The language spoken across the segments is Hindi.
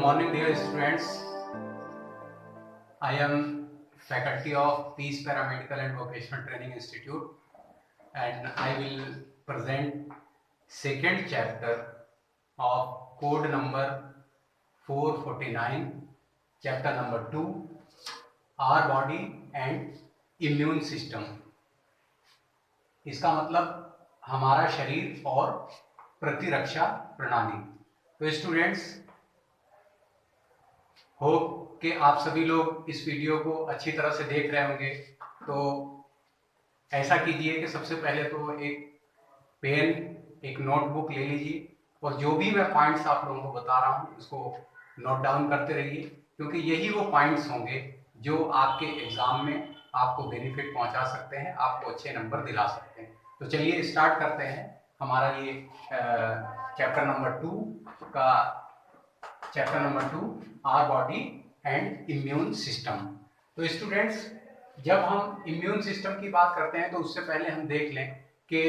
morning, dear students. I am faculty of Peace Paramedical and Vocational Training Institute, and I will present second chapter of code number 449, chapter number 2, our body and immune system. इसका मतलब हमारा शरीर और प्रतिरक्षा प्रणाली। तो स्टूडेंट्स, होप कि आप सभी लोग इस वीडियो को अच्छी तरह से देख रहे होंगे। तो ऐसा कीजिए कि सबसे पहले तो एक पेन, एक नोटबुक ले लीजिए और जो भी मैं पॉइंट्स आप लोगों को बता रहा हूँ उसको नोट डाउन करते रहिए, क्योंकि यही वो पॉइंट्स होंगे जो आपके एग्जाम में आपको बेनिफिट पहुंचा सकते हैं, आपको अच्छे नंबर दिला सकते हैं। तो चलिए स्टार्ट करते हैं हमारा ये chapter number 2 our body and immune system. तो स्टूडेंट्स, जब हम इम्यून सिस्टम की बात करते हैं तो उससे पहले हम देख लें कि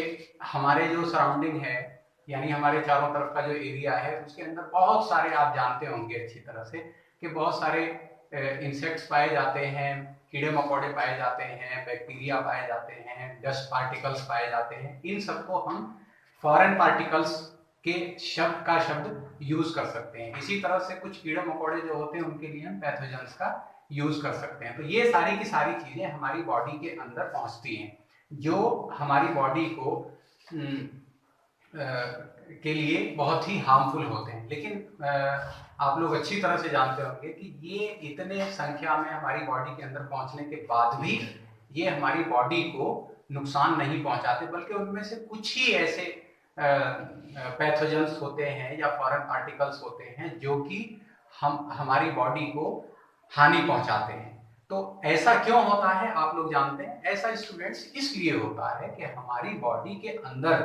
हमारे जो सराउंडिंग है, यानी हमारे चारों तरफ का जो एरिया है, उसके अंदर बहुत सारे, आप जानते होंगे अच्छी तरह से कि बहुत सारे इंसेक्ट्स पाए जाते हैं, कीड़े मकोड़े पाए जाते हैं, बैक्टीरिया पाए जाते हैं, डस्ट पार्टिकल्स पाए जाते हैं। इन सबको हम फॉरेन पार्टिकल्स के शब्द यूज कर सकते हैं। इसी तरह से कुछ कीड़े मकोड़े जो होते हैं उनके लिए हम पैथोजेंस का यूज कर सकते हैं। तो ये सारी की सारी चीजें हमारी बॉडी के अंदर पहुंचती हैं, जो हमारी बॉडी को के लिए बहुत ही हार्मफुल होते हैं। लेकिन आप लोग अच्छी तरह से जानते होंगे कि ये इतने संख्या में हमारी बॉडी के अंदर पहुंचने के बाद भी ये हमारी बॉडी को नुकसान नहीं पहुंचाते, बल्कि उनमें से कुछ ही ऐसे पैथोजेंस होते हैं या फॉरेन पार्टिकल्स होते हैं जो कि हमारी बॉडी को हानि पहुंचाते हैं। तो ऐसा क्यों होता है आप लोग जानते हैं? ऐसा स्टूडेंट्स इसलिए होता है कि हमारी बॉडी के अंदर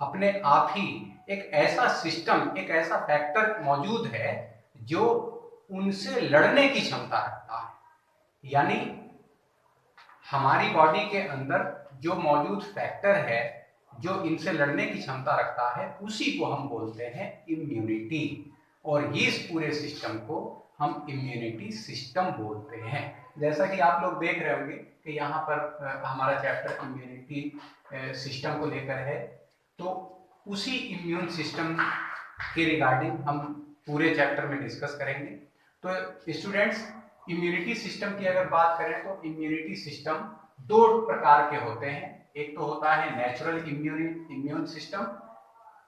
अपने आप ही एक ऐसा सिस्टम, एक ऐसा फैक्टर मौजूद है जो उनसे लड़ने की क्षमता रखता है। यानी हमारी बॉडी के अंदर जो मौजूद फैक्टर है जो इनसे लड़ने की क्षमता रखता है, उसी को हम बोलते हैं इम्यूनिटी। और इस पूरे सिस्टम को हम इम्यूनिटी सिस्टम बोलते हैं। जैसा कि आप लोग देख रहे होंगे कि यहाँ पर हमारा चैप्टर इम्यूनिटी सिस्टम को लेकर है। तो उसी इम्यून सिस्टम के रिगार्डिंग हम पूरे चैप्टर में डिस्कस करेंगे। तो स्टूडेंट्स, इम्यूनिटी सिस्टम की अगर बात करें तो इम्यूनिटी सिस्टम दो प्रकार के होते हैं। एक तो होता है नेचुरल इम्यून सिस्टम,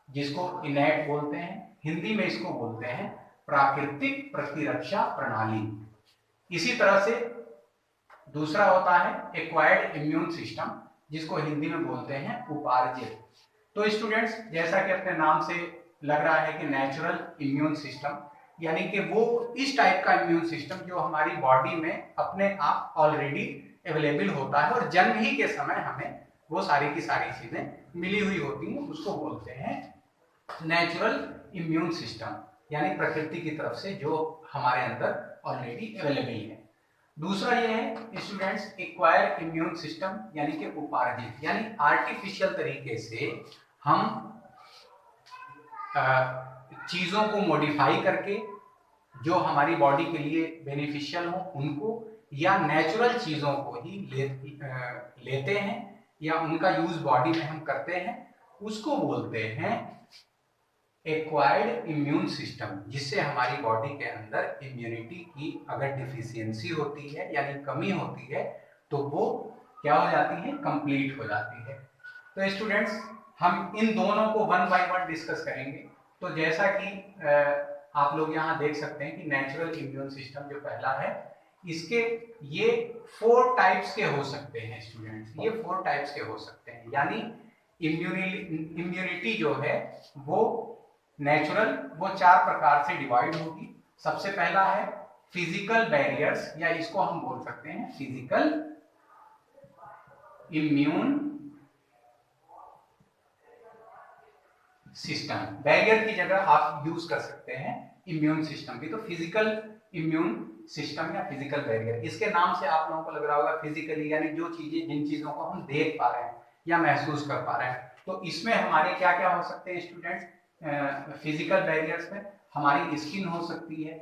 जिसको इनेट बोलते हैं, हिंदी में इसको बोलते हैं प्राकृतिक प्रतिरक्षा प्रणाली। इसी तरह से दूसरा होता है एक्वायर्ड इम्यून सिस्टम, जिसको हिंदी में बोलते हैं उपार्जित। तो स्टूडेंट्स, जैसा कि अपने नाम से लग रहा है कि नेचुरल इम्यून सिस्टम, यानी कि वो इस टाइप का इम्यून सिस्टम जो हमारी बॉडी में अपने आप ऑलरेडी अवेलेबल होता है और जन्म ही के समय हमें वो सारी की सारी चीजें मिली हुई होती हैं, उसको बोलते हैं नेचुरल इम्यून सिस्टम, यानी प्रकृति की तरफ से जो हमारे अंदर ऑलरेडी अवेलेबल है। दूसरा ये है स्टूडेंट्स एक्वायर्ड इम्यून सिस्टम, यानी कि उपार्जित, यानी आर्टिफिशियल तरीके से हम चीजों को मॉडिफाई करके जो हमारी बॉडी के लिए बेनिफिशियल हो उनको, या नेचुरल चीजों को ही लेते हैं या उनका यूज बॉडी में हम करते हैं, उसको बोलते हैं एक्वायर्ड इम्यून सिस्टम। जिससे हमारी बॉडी के अंदर इम्यूनिटी की अगर डिफिशियंसी होती है यानी कमी होती है तो वो क्या हो जाती है, कंप्लीट हो जाती है। तो स्टूडेंट्स, हम इन दोनों को वन बाय वन डिस्कस करेंगे। तो जैसा कि आप लोग यहाँ देख सकते हैं कि नेचुरल इम्यून सिस्टम जो पहला है, इसके ये 4 टाइप्स के हो सकते हैं स्टूडेंट्स, ये 4 टाइप्स के हो सकते हैं। यानी इम्यूनिटी जो है वो नेचुरल, वो 4 प्रकार से डिवाइड होगी। सबसे पहला है फिजिकल बैरियर्स, या इसको हम बोल सकते हैं फिजिकल इम्यून सिस्टम। बैरियर की जगह आप यूज कर सकते हैं इम्यून सिस्टम भी। तो फिजिकल इम्यून सिस्टम या फिजिकल बैरियर, इसके नाम से आप लोगों को लग रहा होगा फिजिकली, यानी जो चीजें, जिन चीजों को हम देख पा रहे हैं या महसूस कर पा रहे हैं। तो इसमें हमारे क्या क्या हो सकते हैं स्टूडेंट्स? फिजिकल बैरियर्स में हमारी स्किन हो सकती है,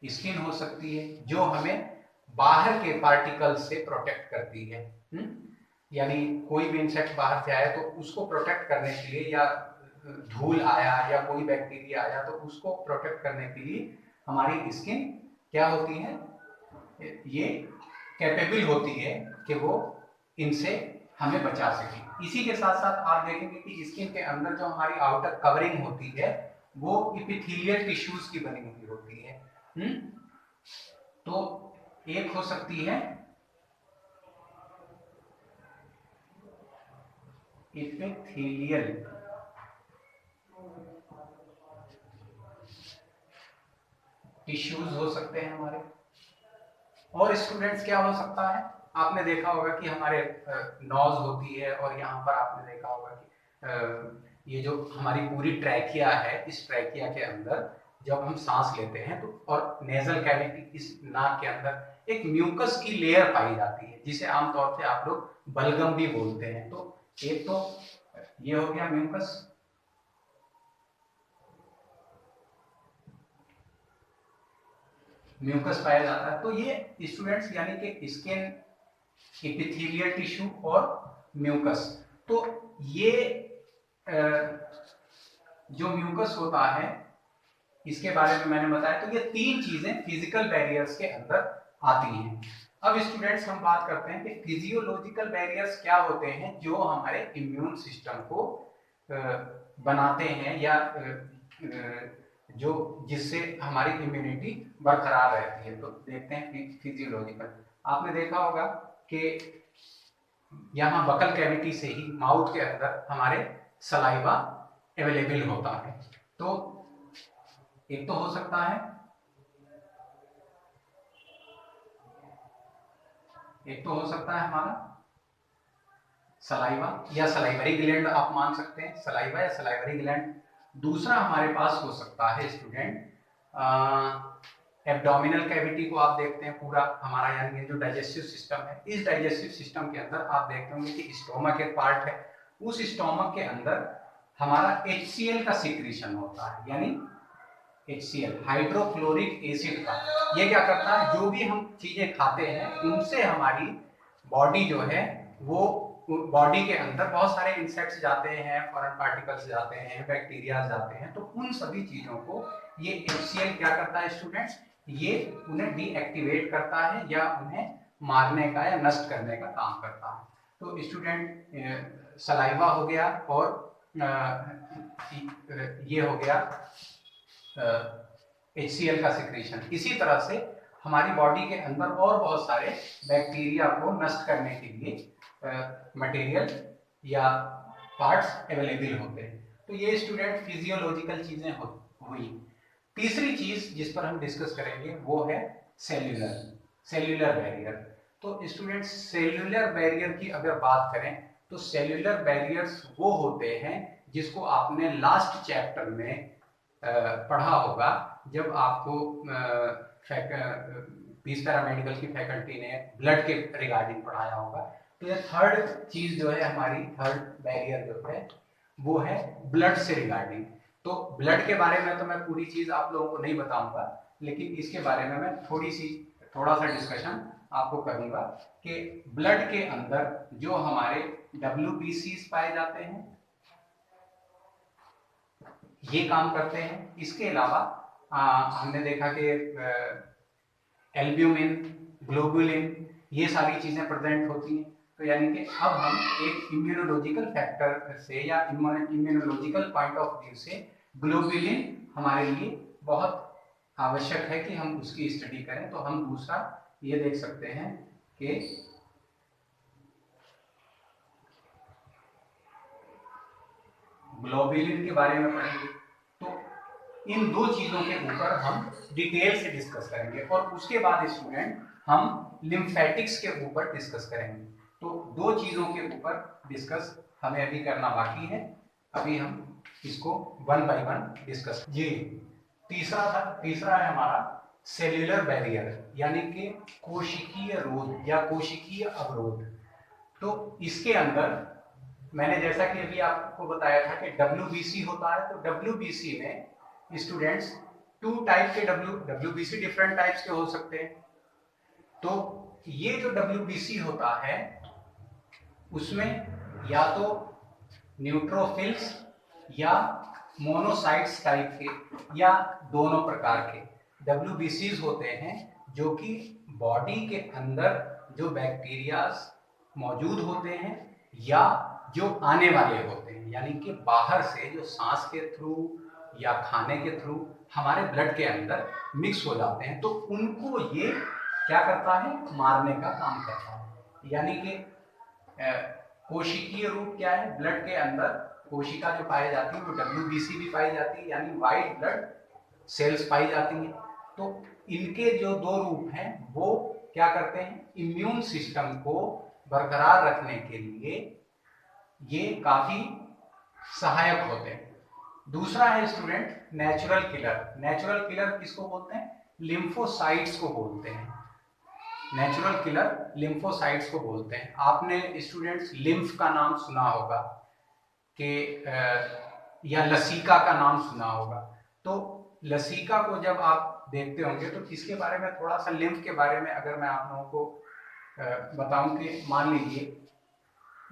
स्किन हो सकती है जो हमें बाहर के पार्टिकल से प्रोटेक्ट करती है। यानी कोई भी इंसेक्ट बाहर से आया तो उसको प्रोटेक्ट करने के लिए, या धूल आया या कोई बैक्टीरिया आया तो उसको प्रोटेक्ट करने के लिए हमारी स्किन क्या होती है, ये कैपेबल होती है कि वो इनसे हमें बचा सके। इसी के साथ साथ आप देखेंगे कि स्किन के अंदर जो हमारी आउटर कवरिंग होती है वो एपिथेलियल टिश्यूज की बनी हुई होती है। तो एक हो सकती है एपिथेलियल टिश्यूज हो सकते हैं हमारे। और स्टूडेंट्स क्या हो सकता है, आपने देखा होगा कि हमारे नोज होती है, और यहाँ पर आपने देखा होगा कि ये जो हमारी पूरी ट्रैकिया है, इस ट्रैकिया के अंदर जब हम सांस लेते हैं तो, और नेजल कैविटी, इस नाक के अंदर एक म्यूकस की लेयर पाई जाती है जिसे आमतौर से आप लोग बलगम भी बोलते हैं। तो एक तो ये हो गया म्यूकस, म्यूकस पाया जाता है। तो ये स्टूडेंट्स यानी कि स्किन, एपिथेलियल टिश्यू और म्यूकस, तो ये जो म्यूकस होता है इसके बारे में मैंने बताया। तो ये तीन चीजें फिजिकल बैरियर्स के अंदर आती हैं। अब स्टूडेंट्स हम बात करते हैं कि फिजियोलॉजिकल बैरियर्स क्या होते हैं जो हमारे इम्यून सिस्टम को बनाते हैं, या जो जिससे हमारी इम्यूनिटी बरकरार रहती है। तो देखते हैं फिजियोलॉजिकल। आपने देखा होगा कि यहाँ बकल कैविटी से ही माउथ के अंदर हमारे सलाइवा अवेलेबल होता है। तो एक तो हो सकता है, हमारा सलाइवा या सलाइवरी ग्लैंड, आप मान सकते हैं सलाइवा या सलाइवरी ग्लैंड। दूसरा हमारे पास हो सकता है स्टूडेंट एब्डोमिनल कैविटी को आप देखते हैं पूरा हमारा, यानी जो डाइजेस्टिव सिस्टम है, इस डाइजेस्टिव सिस्टम के अंदर आप देखते होंगे कि स्टोमक एक पार्ट है। उस स्टोमक के अंदर हमारा HCl का सिक्रीशन होता है, यानी HCl हाइड्रोक्लोरिक एसिड का। ये क्या करता है, जो भी हम चीजें खाते हैं उनसे हमारी बॉडी जो है, वो बॉडी के अंदर बहुत सारे इंसेक्ट्स जाते हैं, फॉरेन पार्टिकल्स जाते हैं, बैक्टीरिया जाते हैं, तो उन सभी चीजों को ये HCl क्या करता है स्टूडेंट्स, ये उन्हें डीएक्टिवेट करता है या उन्हें मारने का या नष्ट करने का काम करता है। तो स्टूडेंट सलाइवा हो गया और ये हो गया HCl का सिक्रीशन। इसी तरह से हमारी बॉडी के अंदर और बहुत सारे बैक्टीरिया को नष्ट करने के लिए मटेरियल या पार्ट्स अवेलेबल होते हैं। तो ये स्टूडेंट फिजियोलॉजिकल चीजें हुई। तीसरी चीज जिस पर हम डिस्कस करेंगे वो है सेल्यूलर बैरियर। तो स्टूडेंट्स सेल्यूलर बैरियर की अगर बात करें तो सेल्यूलर बैरियर्स वो होते हैं जिसको आपने लास्ट चैप्टर में पढ़ा होगा, जब आपको पीस पैरामेडिकल की फैकल्टी ने ब्लड के रिगार्डिंग पढ़ाया होगा। तो ये थर्ड चीज जो है हमारी, थर्ड बैरियर जो है वो है ब्लड से रिगार्डिंग। तो ब्लड के बारे में तो मैं पूरी चीज आप लोगों को नहीं बताऊंगा, लेकिन इसके बारे में मैं थोड़ा सा डिस्कशन आपको करूंगा कि ब्लड के अंदर जो हमारे WBCs पाए जाते हैं ये काम करते हैं। इसके अलावा हमने देखा कि एल्ब्यूमिन, ग्लोबुलिन, ये सारी चीजें प्रेजेंट होती हैं। तो यानी कि अब हम एक इम्यूनोलॉजिकल फैक्टर से या इम्यूनोलॉजिकल पॉइंट ऑफ व्यू से ग्लोबुलिन हमारे लिए बहुत आवश्यक है कि हम उसकी स्टडी करें। तो हम दूसरा ये देख सकते हैं कि ग्लोबुलिन के बारे में पढ़ेंगे। तो इन दो चीजों के ऊपर हम डिटेल से डिस्कस करेंगे, और उसके बाद स्टूडेंट हम लिम्फेटिक्स के ऊपर डिस्कस करेंगे। तो दो चीजों के ऊपर डिस्कस हमें अभी करना बाकी है। अभी हम इसको वन बाय वन डिस्कस। जी, तीसरा है हमारा सेल्यूलर बैरियर, यानी कि कोशिकीय रोध या कोशिकीय अवरोध। तो इसके अंदर मैंने जैसा कि अभी आपको बताया था कि WBC होता है। तो WBC में स्टूडेंट्स टू टाइप के डब्ल्यूबीसी डिफरेंट टाइप्स के हो सकते हैं। तो ये जो डब्ल्यूबीसी होता है उसमें या तो न्यूट्रोफिल्स या मोनोसाइट्स टाइप के या दोनों प्रकार के डब्ल्यूबीसीज होते हैं जो कि बॉडी के अंदर जो बैक्टीरियाज मौजूद होते हैं या जो आने वाले होते हैं, यानी कि बाहर से जो सांस के थ्रू या खाने के थ्रू हमारे ब्लड के अंदर मिक्स हो जाते हैं, तो उनको ये क्या करता है, मारने का काम करता है। यानी कि कोशिकीय रूप क्या है, ब्लड के अंदर कोशिका जो पाई जाती है वो डब्ल्यूबीसी भी पाई जाती है, यानी व्हाइट ब्लड सेल्स पाई जाती हैं। तो इनके जो दो रूप हैं वो क्या करते हैं, इम्यून सिस्टम को बरकरार रखने के लिए ये काफी सहायक होते हैं। दूसरा है student natural killer. Natural killer किसको बोलते हैं, लिम्फोसाइट्स को बोलते हैं। नेचुरल किलर लिम्फोसाइट्स को बोलते हैं। आपने स्टूडेंट्स लिम्फ का नाम सुना होगा कि या लसीका का नाम सुना होगा। तो लसीका को जब आप देखते होंगे तो इसके बारे में थोड़ा सा, लिम्फ के बारे में अगर मैं आप लोगों को बताऊं कि मान लीजिए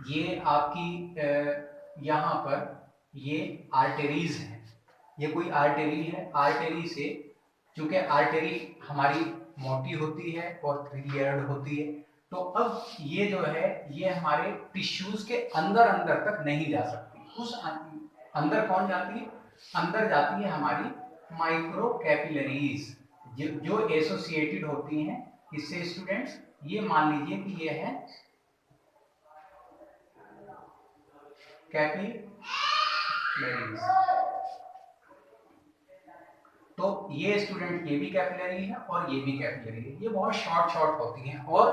ये आपकी यहाँ पर ये आर्टेरीज है, ये कोई आर्टेरी है। आर्टेरी से, चूंकि आर्टेरी हमारी मोटी होती है और 3 लेयर्ड होती है, तो अब ये जो है ये हमारे टिश्यूज के अंदर तक नहीं जा सकती। उस अंदर कौन जाती है, अंदर जाती है हमारी माइक्रो कैपिलरीज जो एसोसिएटेड होती हैं इससे स्टूडेंट्स। ये मान लीजिए कि ये है कैपिलरीज, तो ये स्टूडेंट ये भी कैपिलरी है और ये भी कैपिलरी है। ये बहुत शॉर्ट होती हैं और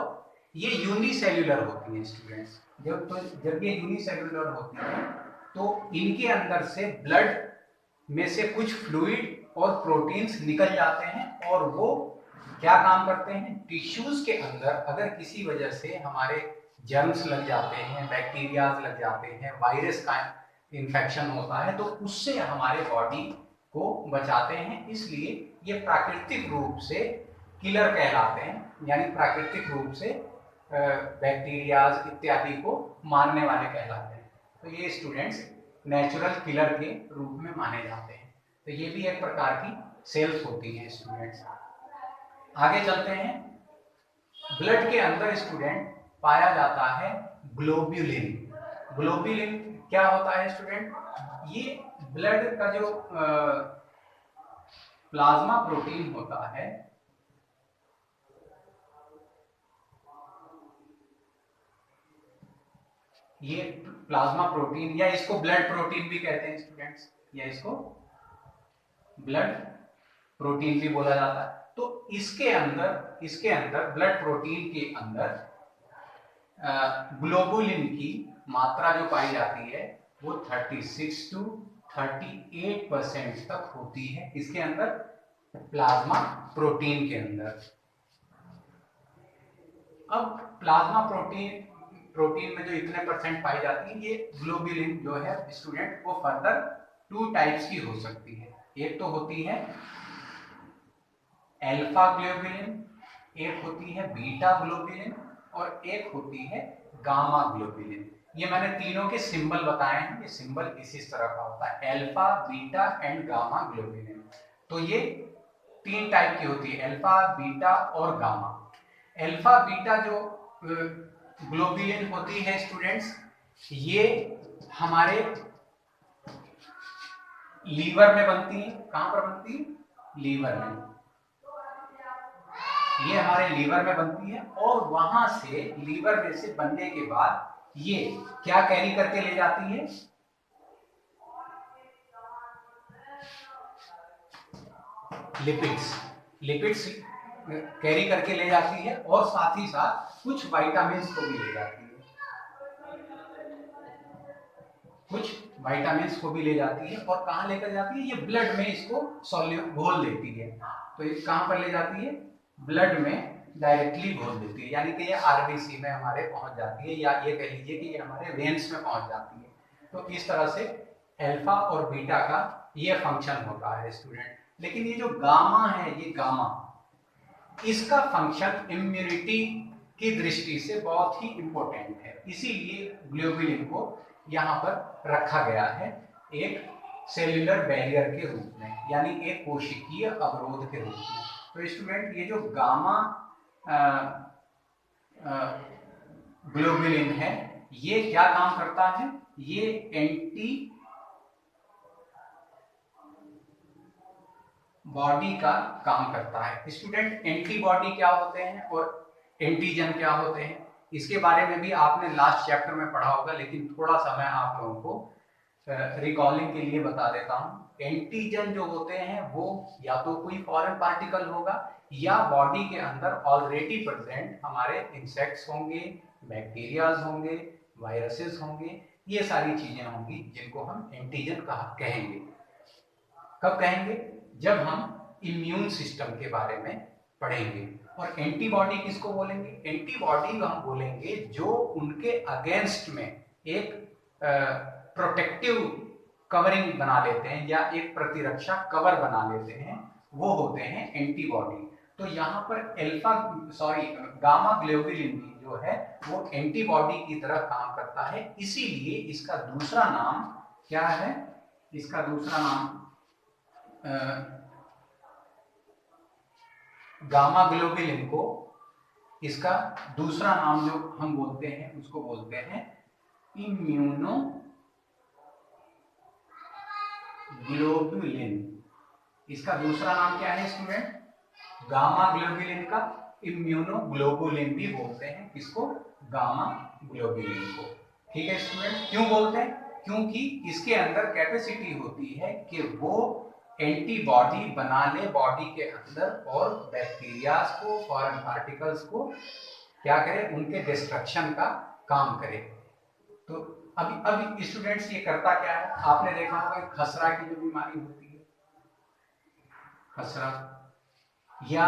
ये यूनिसेल्युलर होती हैं स्टूडेंट्स। जब ये यूनिसेल्युलर होती हैं तो इनके अंदर से ब्लड में से कुछ फ्लूइड और प्रोटीन्स निकल जाते हैं और वो क्या काम करते हैं, टिश्यूज के अंदर अगर किसी वजह से हमारे जर्म्स लग जाते हैं, बैक्टीरियाज लग जाते हैं, वायरस का इन्फेक्शन होता है, तो उससे हमारे बॉडी को बचाते हैं। इसलिए ये प्राकृतिक रूप से किलर कहलाते हैं, यानी प्राकृतिक रूप से बैक्टीरियाज इत्यादि को मारने वाले कहलाते हैं। तो ये स्टूडेंट्स नेचुरल किलर के रूप में माने जाते हैं। तो ये भी एक प्रकार की सेल्स होती हैं स्टूडेंट्स। आगे चलते हैं। ब्लड के अंदर स्टूडेंट पाया जाता है ग्लोब्यूलिन। ग्लोब्यूलिन क्या होता है स्टूडेंट, ये ब्लड का जो प्लाज्मा प्रोटीन होता है, ये प्लाज्मा प्रोटीन या इसको ब्लड प्रोटीन भी कहते हैं स्टूडेंट्स, या इसको ब्लड प्रोटीन भी बोला जाता है। तो इसके अंदर ब्लड प्रोटीन के अंदर ग्लोबुलिन की मात्रा जो पाई जाती है वो 36 to 38% तक होती है। इसके अंदर प्लाज्मा प्रोटीन के अंदर। अब प्लाज्मा प्रोटीन में जो इतने परसेंट पाई जाती है, ये ग्लोबुलिन जो है स्टूडेंट वो फर्दर 2 टाइप्स की हो सकती है। एक तो होती है अल्फा ग्लोबुलिन, एक होती है बीटा ग्लोबुलिन और एक होती है गामा ग्लोबुलिन। ये मैंने तीनों के सिंबल बताए हैं, ये सिंबल इसी तरह का होता है, alpha, beta and gamma globulin. तो ये 3 टाइप की होती है, अल्फा, बीटा और गामा। अल्फा बीटा जो ग्लोबुलिन होती है स्टूडेंट्स, ये हमारे लीवर में बनती है। कहां पर बनती है, लीवर में। ये हमारे लीवर में बनती है और वहां से, लीवर में से बनने के बाद ये क्या कैरी करके ले जाती है, लिपिड्स कैरी करके ले जाती है और साथ ही साथ कुछ विटामिन को भी ले जाती है, और कहां लेकर जाती है, ये ब्लड में इसको घोल देती है। तो ये कहां पर ले जाती है, ब्लड में डायरेक्टली घोल देती है, यानी कि ये आरबीसी में हमारे पहुंच जाती है, या ये कह लीजिए कि ये हमारे वेन्स में पहुंच जाती है। तो इस तरह से अल्फा और बीटा का ये फंक्शन होता है स्टूडेंट। लेकिन ये जो गामा है, ये गामा, इसका फंक्शन इम्यूनिटी की दृष्टि से बहुत ही इंपॉर्टेंट है, इसीलिए ग्लोबुलिन को यहाँ पर रखा गया है एक सेल्यूलर बैरियर के रूप में, यानी एक कोशिकीय अवरोध के रूप में। तो स्टूडेंट, ये जो गामा ग्लोबुलिन है, ये क्या काम करता है? ये एंटी बॉडी का काम करता है। स्टूडेंट, एंटीबॉडी क्या होते हैं और एंटीजन क्या होते हैं, इसके बारे में भी आपने लास्ट चैप्टर में पढ़ा होगा, लेकिन थोड़ा सा मैं आप लोगों को रिकॉलिंग के लिए बता देता हूँ। एंटीजन जो होते हैं वो या तो कोई फॉरेन पार्टिकल होगा या बॉडी के अंदर ऑलरेडी प्रेजेंट हमारे इंसेक्ट्स होंगे, बैक्टीरियाज होंगे, वायरसेस होंगे, ये सारी चीजें होंगी जिनको हम एंटीजन कहेंगे। कब कहेंगे? जब हम इम्यून सिस्टम के बारे में पढ़ेंगे। और एंटीबॉडी किसको बोलेंगे? एंटीबॉडी हम बोलेंगे जो उनके अगेंस्ट में एक प्रोटेक्टिव कवरिंग बना लेते हैं या एक प्रतिरक्षा कवर बना लेते हैं, वो होते हैं एंटीबॉडी। तो यहाँ पर गामा ग्लोबुलिन भी जो है वो एंटीबॉडी की तरह काम करता है, इसीलिए इसका दूसरा नाम क्या है? इसका दूसरा नाम गामा ग्लोबुलिन को, इसका दूसरा नाम जो हम बोलते हैं उसको बोलते हैं इम्यूनो ग्लोबुलिन। इसका दूसरा नाम क्या है स्टूडेंट? गामा ग्लोबुलिन का इम्यूनो ग्लोबुलिन भी बोलते हैं। किसको? गामा ग्लोबुलिन को। ठीक है स्टूडेंट, क्यों बोलते हैं? क्योंकि इसके अंदर कैपेसिटी होती है कि वो एंटीबॉडी बना ले बॉडी के अंदर और बैक्टीरियाज को, फॉरेन पार्टिकल्स को क्या करे? उनके डिस्ट्रक्शन का काम करे। तो अभी स्टूडेंट्स, ये करता क्या है? आपने देखा होगा खसरा की जो बीमारी होती है, खसरा या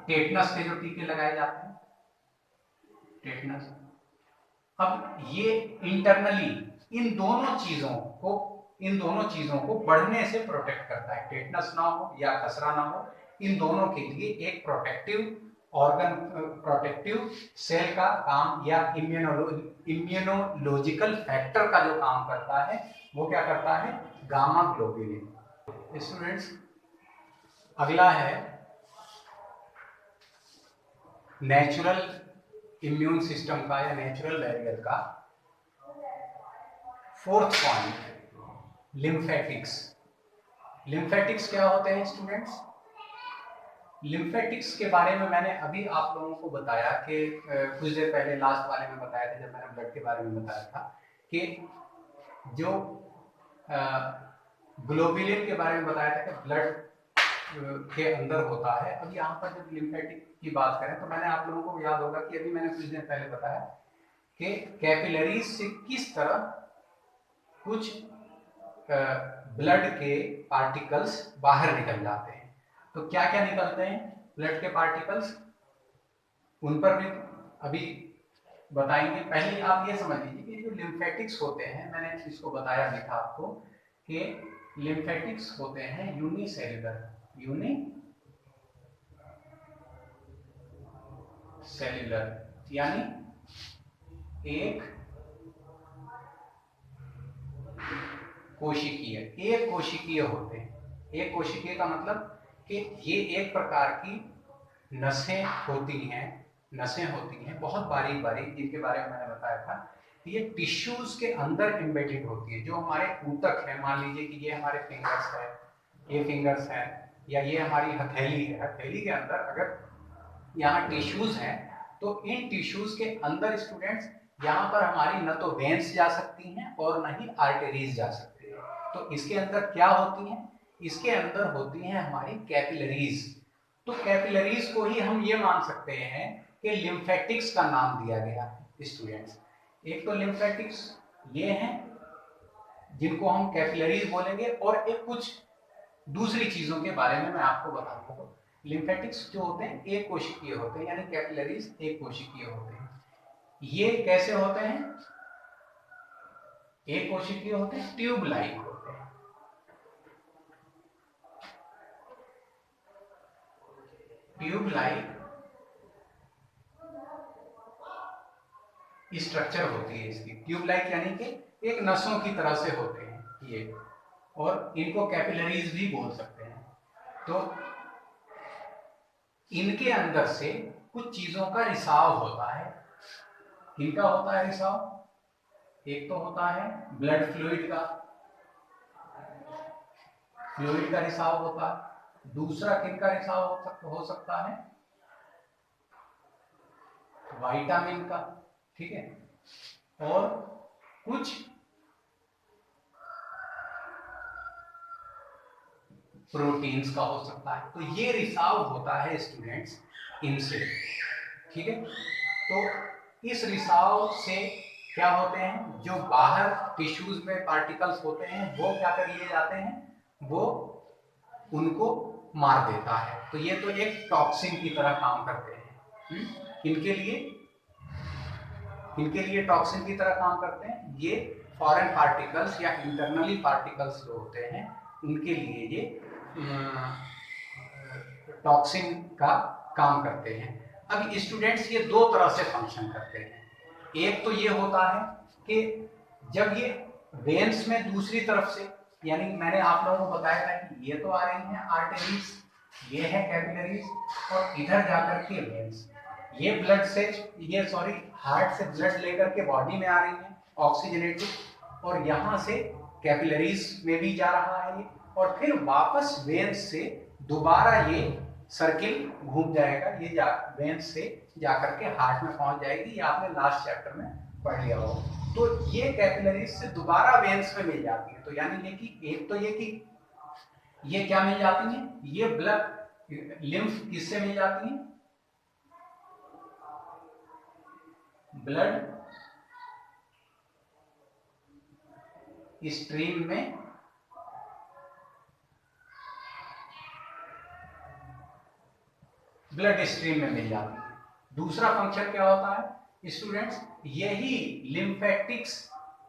टेटनस के जो टीके लगाए जाते हैं, टेटनस, अब ये इंटरनली इन दोनों चीजों को बढ़ने से प्रोटेक्ट करता है। टेटनस ना हो या खसरा ना हो, इन दोनों के लिए एक प्रोटेक्टिव सेल का काम या इम्यूनोलॉजिकल फैक्टर का जो काम करता है वो क्या करता है? Gamma globulin. स्टूडेंट्स, अगला है नेचुरल इम्यून सिस्टम का या नेचुरल बैरियर का फोर्थ पॉइंट, लिम्फेटिक्स। लिम्फेटिक्स क्या होते हैं स्टूडेंट्स? लिम्फेटिक्स के बारे में मैंने अभी आप लोगों को बताया कि कुछ देर पहले लास्ट वाले में बताया था, जब मैंने ब्लड के बारे में बताया था कि जो ग्लोबुलिन के बारे में बताया था कि ब्लड के अंदर होता है। अब यहाँ पर जब लिम्फेटिक की बात करें तो मैंने आप लोगों को याद होगा कि अभी मैंने कुछ दिन पहले बताया कि कैपिलरीज से किस तरह कुछ ब्लड के पार्टिकल्स बाहर निकल जाते हैं। तो क्या क्या निकलते हैं ब्लड के पार्टिकल्स, उन पर भी अभी बताएंगे। पहले आप ये समझ लीजिए कि जो लिम्फेटिक्स होते हैं, मैंने इसको बताया भी था आपको कि लिम्फेटिक्स होते हैं यूनिसेल्युलर यानी एक कोशिकीय होते हैं। एक कोशिकीय का मतलब कि ये एक प्रकार की नसें होती हैं बहुत बारीक बारीक, जिनके बारे में मैंने बताया था। ये टिश्यूज के अंदर एम्बेडेड होती है। जो हमारे ऊतक है, मान लीजिए कि ये हमारे फिंगर्स है, ये फिंगर्स है, या ये हमारी हथेली है, हथेली के अंदर अगर यहाँ टिश्यूज हैं तो इन टिश्यूज के अंदर स्टूडेंट्स यहाँ पर हमारी न तो वेन्स जा सकती हैं और न ही आर्टरीज जा सकती है। तो इसके अंदर क्या होती हैं? इसके अंदर होती हैं हमारी कैपिलरीज। तो कैपिलरीज को ही हम ये मान सकते हैं कि लिम्फेटिक्स का नाम दिया गया है स्टूडेंट्स। एक तो लिम्फेटिक्स ये हैं जिनको हम कैपिलरीज बोलेंगे, और एक कुछ दूसरी चीजों के बारे में मैं आपको बताऊंगा। लिम्फेटिक्स जो होते हैं एक कोशिकीय होते हैं, यानी कैपिलरीज एक कोशिकीय होते हैं। ये कैसे होते हैं? एक कोशिकीय होते हैं, ट्यूब लाइक होते हैं। ट्यूब लाइक स्ट्रक्चर होती है इसकी। ट्यूब लाइक यानी कि एक नसों की तरह से होते हैं ये, और इनको कैपिलरीज भी बोल सकते हैं। तो इनके अंदर से कुछ चीजों का रिसाव होता है। किनका होता है रिसाव? एक तो होता है ब्लड फ्लूइड का रिसाव होता है। दूसरा किनका रिसाव हो सकता है? विटामिन का, ठीक है। और कुछ प्रोटीन्स का हो सकता है। तो ये रिसाव होता है स्टूडेंट्स इनसे, ठीक है। तो इस रिसाव से क्या होते हैं, जो बाहर टिश्यूज में पार्टिकल्स होते हैं वो क्या कर लिए जाते हैं, वो उनको मार देता है। तो ये तो एक टॉक्सिन की तरह काम करते हैं। इनके लिए टॉक्सिन की तरह काम करते हैं। ये फॉरेन पार्टिकल्स या इंटरनली पार्टिकल्स जो होते हैं उनके लिए ये टॉक्सिन का काम करते हैं। अब स्टूडेंट्स ये दो तरह से फंक्शन करते हैं। एक तो ये होता है कि जब ये वेन्स में दूसरी तरफ से, यानी मैंने आप लोगों को बताया था कि ये तो आ रही हैं आर्टरीज, ये है कैपिलरीज, और इधर जाकर के वेन्स, ये ब्लड से, ये सॉरी हार्ट से ब्लड लेकर के बॉडी में आ रही है ऑक्सीजनेटेड, और यहाँ से कैपिलरीज में भी जा रहा है ये, और फिर वापस वेन्स से दोबारा ये सर्किल घूम जाएगा, ये वेन्स से जाकर के हार्ट में पहुंच जाएगी। ये आपने लास्ट चैप्टर में पढ़ लिया हो। तो ये कैपिलरीज से दोबारा वेन्स में मिल जाती है। तो यानी ये कि एक तो ये कि ये क्या मिल जाती है, ये ब्लड लिम्फ किससे मिल जाती है, ब्लड स्ट्रीम में मिल जाती है। दूसरा फंक्शन क्या होता है स्टूडेंट्स, यही लिम्फेटिक्स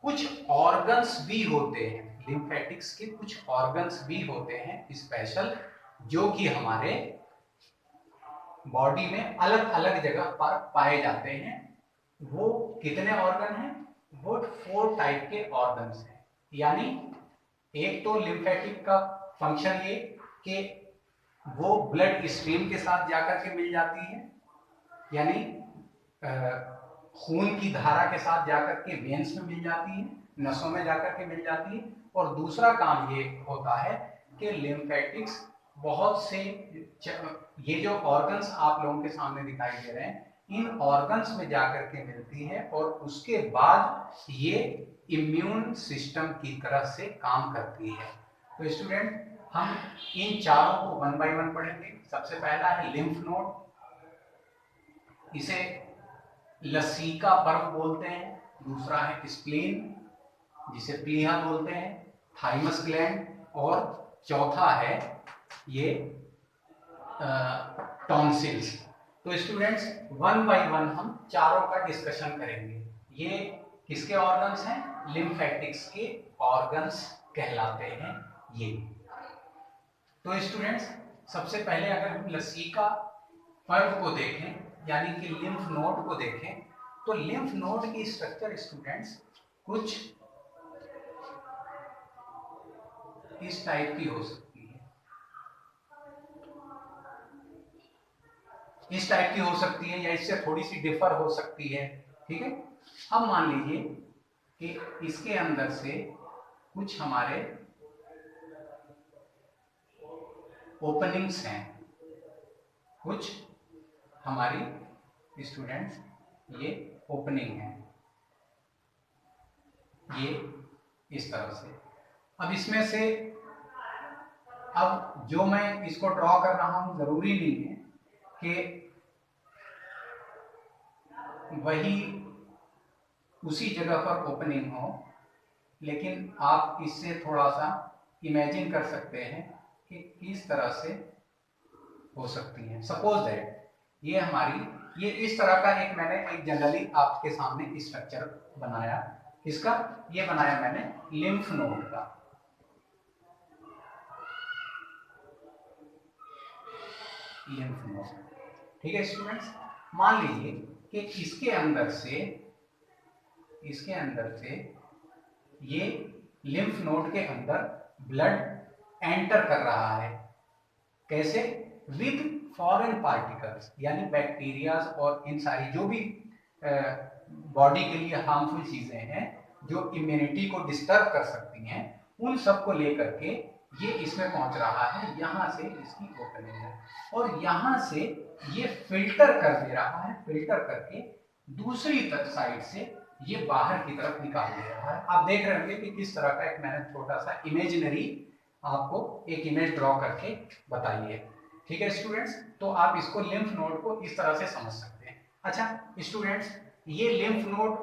कुछ ऑर्गन्स भी होते हैं, लिम्फेटिक्स के कुछ ऑर्गन्स भी होते हैं स्पेशल, जो कि हमारे बॉडी में अलग अलग जगह पर पाए जाते हैं। वो कितने ऑर्गन हैं, वो 4 टाइप के ऑर्गन्स हैं। यानी एक तो लिम्फेटिक का फंक्शन ये कि वो ब्लड स्ट्रीम के साथ जाकर के मिल जाती है, यानी खून की धारा के साथ जाकर के वेन्स में मिल जाती है, नसों में जाकर के मिल जाती है। और दूसरा काम ये होता है कि लिम्फेटिक्स बहुत से, ये जो ऑर्गन्स आप लोगों के सामने दिखाई दे रहे हैं, इन ऑर्गन्स में जाकर के मिलती है, और उसके बाद ये इम्यून सिस्टम की तरह से काम करती है। तो स्टूडेंट हम इन चारों को 1 बाय 1 पढ़ेंगे। सबसे पहला है लिम्फ नोड, इसे लसीका पर्व बोलते हैं। दूसरा है स्प्लीन, जिसे प्लीहा बोलते हैं, थाइमस ग्लैंड, और चौथा है ये टॉन्सिल्स। तो स्टूडेंट्स 1 बाय 1 हम चारों का डिस्कशन करेंगे। ये किसके ऑर्गन्स हैं, लिम्फेटिक्स के ऑर्गन्स कहलाते हैं ये। तो स्टूडेंट्स सबसे पहले अगर हम लसीका पर्व को देखें, यानी कि लिम्फ नोड को देखें, तो लिम्फ नोड की स्ट्रक्चर स्टूडेंट्स कुछ इस टाइप की हो सकती है, इस टाइप की हो सकती है, या इससे थोड़ी सी डिफर हो सकती है, ठीक है। अब मान लीजिए कि इसके अंदर से कुछ हमारे ओपनिंग्स हैं, कुछ हमारी स्टूडेंट्स ये ओपनिंग है, ये इस तरह से। अब इसमें से, अब जो मैं इसको ड्रॉ कर रहा हूं जरूरी नहीं है कि वही उसी जगह पर ओपनिंग हो, लेकिन आप इससे थोड़ा सा इमेजिन कर सकते हैं कि किस तरह से हो सकती है। सपोज दैट ये हमारी, ये इस तरह का एक मैंने एक जनरली आपके सामने स्ट्रक्चर बनाया, इसका ये बनाया मैंने लिम्फ नोड का। Lymph node. ठीक है स्टूडेंट्स, मान लीजिए कि इसके अंदर से ये लिम्फ नोड के अंदर ब्लड एंटर कर रहा है। कैसे? विद फॉरेन पार्टिकल्स, यानी बैक्टीरियाज और इन सारी जो भी बॉडी के लिए हार्मफुल चीजें हैं जो इम्यूनिटी को डिस्टर्ब कर सकती हैं, उन सब को लेकर के ये इसमें पहुंच रहा है। यहाँ से इसकी ओपनिंग है और यहाँ से ये फिल्टर कर दे रहा है, फिल्टर करके दूसरी साइड से ये बाहर की तरफ निकाल दे रहा है। आप देख रहे होंगे कि किस तरह का एक मैंने छोटा सा इमेजिनरी आपको एक इमेज ड्रॉ करके बताई है। ठीक है स्टूडेंट्स, तो आप इसको लिम्फ नोड को इस तरह से समझ सकते हैं। अच्छा स्टूडेंट्स, ये लिम्फ नोड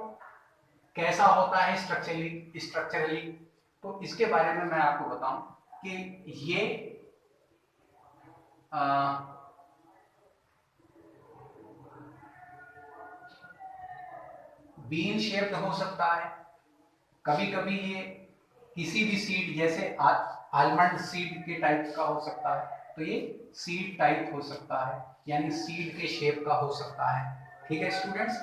कैसा होता है स्ट्रक्चरली, तो इसके बारे में मैं आपको बताऊं कि ये बीन शेप्ड हो सकता है, कभी कभी ये किसी भी सीड जैसे आलमंड सीड के टाइप का हो सकता है, तो ये सीड टाइप हो सकता है, यानी सीड के शेप का हो सकता है। ठीक है स्टूडेंट्स,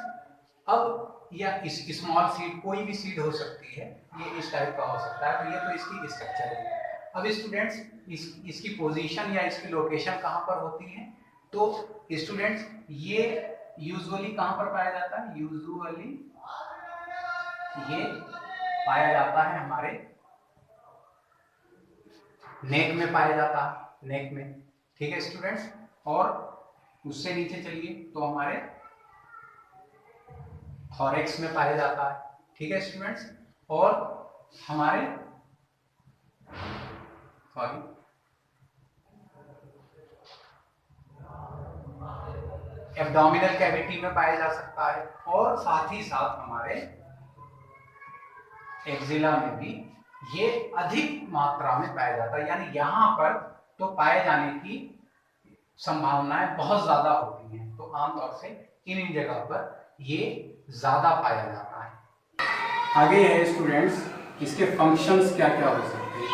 अब या इस स्मॉल सीड, कोई भी सीड हो सकती है, ये इस टाइप का हो सकता है। तो ये तो इसकी स्ट्रक्चर है। अब स्टूडेंट्स, इसकी पोजीशन या इसकी लोकेशन कहाँ पर होती है? तो स्टूडेंट्स, ये यूजुअली कहाँ पर पाया जाता है? यूजुअली ये पाया जाता है हमारे नेक में पाया जाता है, नेक में। ठीक है स्टूडेंट्स, और उससे नीचे चलिए तो हमारे थॉरेक्स में पाया जाता है। ठीक है स्टूडेंट्स, और हमारे एब्डोमिनल कैविटी में पाया जा सकता है, और साथ ही साथ हमारे एक्जिला में भी ये अधिक मात्रा में पाया जाता है। यानी यहाँ पर तो पाए जाने की संभावनाएं बहुत ज्यादा होती हैं, तो आमतौर से इन जगह पर ये ज्यादा पाया जाता है। आगे है स्टूडेंट्स, इसके फंक्शंस क्या क्या हो सकते हैं।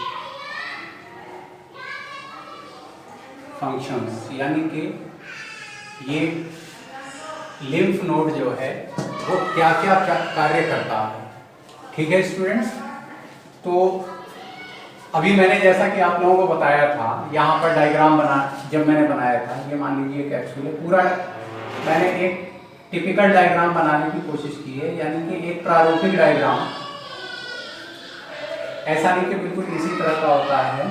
फंक्शंस यानी कि ये लिम्फ नोड जो है वो क्या क्या कार्य करता है। ठीक है स्टूडेंट्स, तो अभी मैंने जैसा कि आप लोगों को बताया था, यहाँ पर डायग्राम जब मैंने बनाया था, ये मान लीजिए कैप्सूल है पूरा, मैंने एक टिपिकल डायग्राम बनाने की कोशिश की है, यानी कि एक प्रारूपिक डायग्राम, ऐसा नहीं कि बिल्कुल इसी तरह का होता है।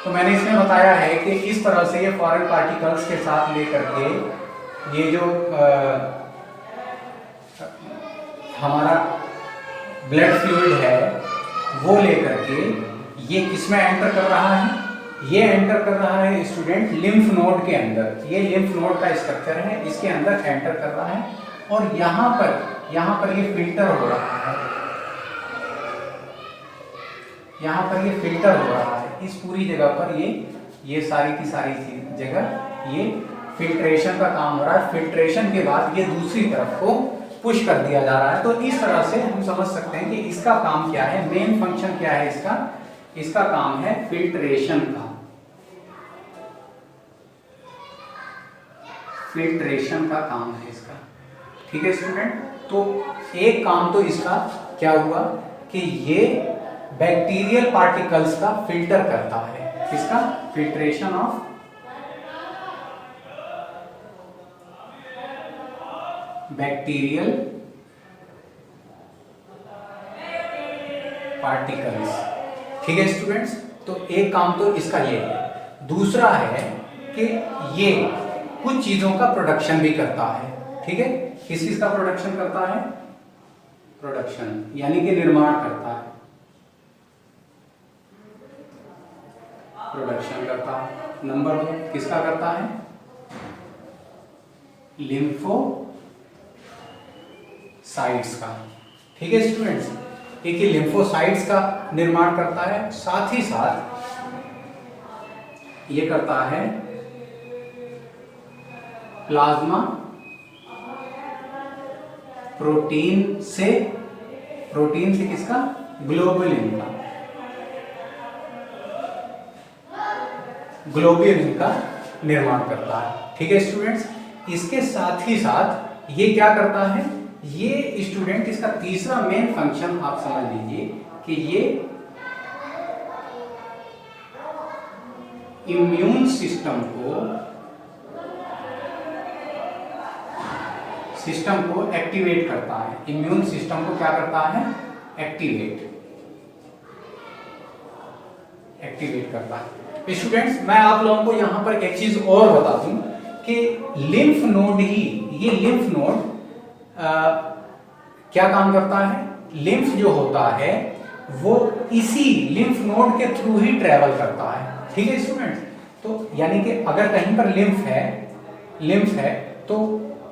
तो मैंने इसमें बताया है कि इस तरह से ये फॉरेन पार्टिकल्स के साथ लेकर के ये जो हमारा ब्लड फ्लूइड है वो लेकर के ये किसमें एंटर कर रहा है? ये एंटर कर रहा है स्टूडेंट लिम्फ नोड के अंदर। ये लिम्फ नोड का स्ट्रक्चर है, इसके अंदर एंटर कर रहा है, और यहाँ पर ये फिल्टर हो रहा है, यहाँ पर ये फिल्टर हो रहा है। इस पूरी जगह पर ये सारी की सारी जगह ये फिल्ट्रेशन का काम हो रहा है। फिल्ट्रेशन के बाद ये दूसरी तरफ को पुश कर दिया जा रहा है। तो इस तरह से हम समझ सकते हैं कि इसका काम क्या है, मेन फंक्शन क्या है इसका काम है फिल्ट्रेशन का। फिल्ट्रेशन का काम है इसका। ठीक है स्टूडेंट, तो एक काम तो इसका क्या हुआ कि ये बैक्टीरियल पार्टिकल्स का फिल्टर करता है। इसका फिल्ट्रेशन ऑफ बैक्टीरियल पार्टिकल्स। ठीक है स्टूडेंट्स, तो एक काम तो इसका ये है। दूसरा है कि ये कुछ चीजों का प्रोडक्शन भी करता है। ठीक है, किस चीज का प्रोडक्शन करता है? प्रोडक्शन यानी कि निर्माण करता है, प्रोडक्शन करता है। नंबर 2 किसका करता है? लिम्फोसाइट्स का। ठीक है स्टूडेंट्स, एक ही लिम्फोसाइट्स का निर्माण करता है, साथ ही साथ ये करता है प्लाज्मा प्रोटीन से किसका? ग्लोबुलिन का। ग्लोबुलिन का निर्माण करता है। ठीक है स्टूडेंट्स, इसके साथ ही साथ ये क्या करता है, ये स्टूडेंट इसका तीसरा मेन फंक्शन आप समझ लीजिए कि ये इम्यून सिस्टम को एक्टिवेट करता है। इम्यून सिस्टम को क्या करता है, एक्टिवेट करता है। स्टूडेंट्स मैं आप लोगों को यहां पर एक चीज और बता दूं कि लिम्फ नोड ही, ये लिम्फ नोड क्या काम करता है, लिम्फ जो होता है वो इसी लिम्फ नोड के थ्रू ही ट्रेवल करता है। ठीक है स्टूडेंट्स, तो यानी कि अगर कहीं पर लिम्फ है तो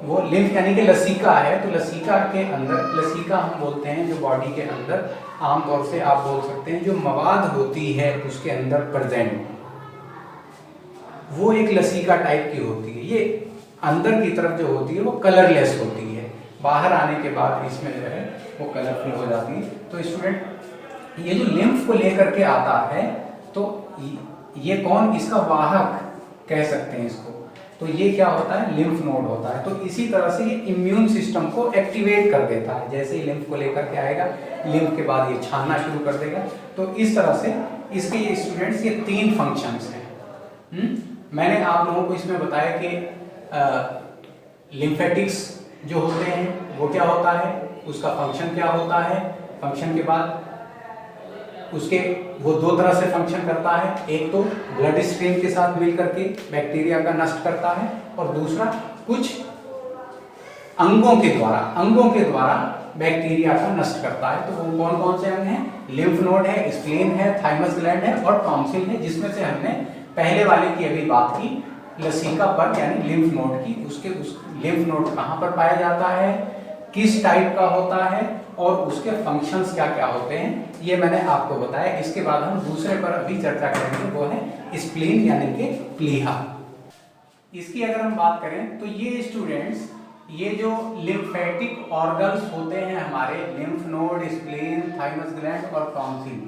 वो लिम्फ यानी कि लसीका है, तो लसीका के अंदर, लसीका हम बोलते हैं जो बॉडी के अंदर आमतौर से आप बोल सकते हैं जो मवाद होती है उसके अंदर प्रेजेंट, वो एक लसीका टाइप की होती है। ये अंदर की तरफ जो होती है वो कलरलेस होती है, बाहर आने के बाद इसमें जो है वो कलरफुल हो जाती है। तो स्टूडेंट ये जो लिम्फ को लेकर के आता है, तो ये कौन, इसका वाहक कह सकते हैं इसको, तो ये क्या होता है, लिम्फ नोड होता है। तो इसी तरह से ये इम्यून सिस्टम को एक्टिवेट कर देता है। जैसे ही लिम्फ को लेकर के आएगा, लिम्फ के बाद ये छानना शुरू कर देगा। तो इस तरह से इसके ये स्टूडेंट्स ये 3 फंक्शंस हैं। मैंने आप लोगों को इसमें बताया कि लिम्फेटिक्स जो होते हैं वो क्या होता है, उसका फंक्शन क्या होता है, फंक्शन के बाद उसके वो 2 तरह से फंक्शन करता है, एक तो ब्लड स्ट्रीम के साथ मिलकर के बैक्टीरिया का नष्ट करता है, और दूसरा कुछ अंगों के द्वारा बैक्टीरिया का नष्ट करता है। तो वो कौन कौन से अंग हैं, लिम्फ नोड है, स्प्लीन है, थाइमस ग्लैंड है और टॉन्सिल है, जिसमें से हमने पहले वाले की अभी बात की, लसीका पर यानी लिम्फ नोड की। उसके उस लिम्फ नोड कहाँ पर पाया जाता है, किस टाइप का होता है और उसके फंक्शंस क्या क्या होते हैं, ये मैंने आपको बताया। इसके बाद हम दूसरे पर अभी चर्चा करेंगे, वो है स्प्लीन यानी कि प्लीहा। इसकी अगर हम बात करें तो ये स्टूडेंट्स, ये जो लिम्फेटिक ऑर्गन्स होते हैं हमारे, lymph node, spleen, thymus gland और टॉन्सिल,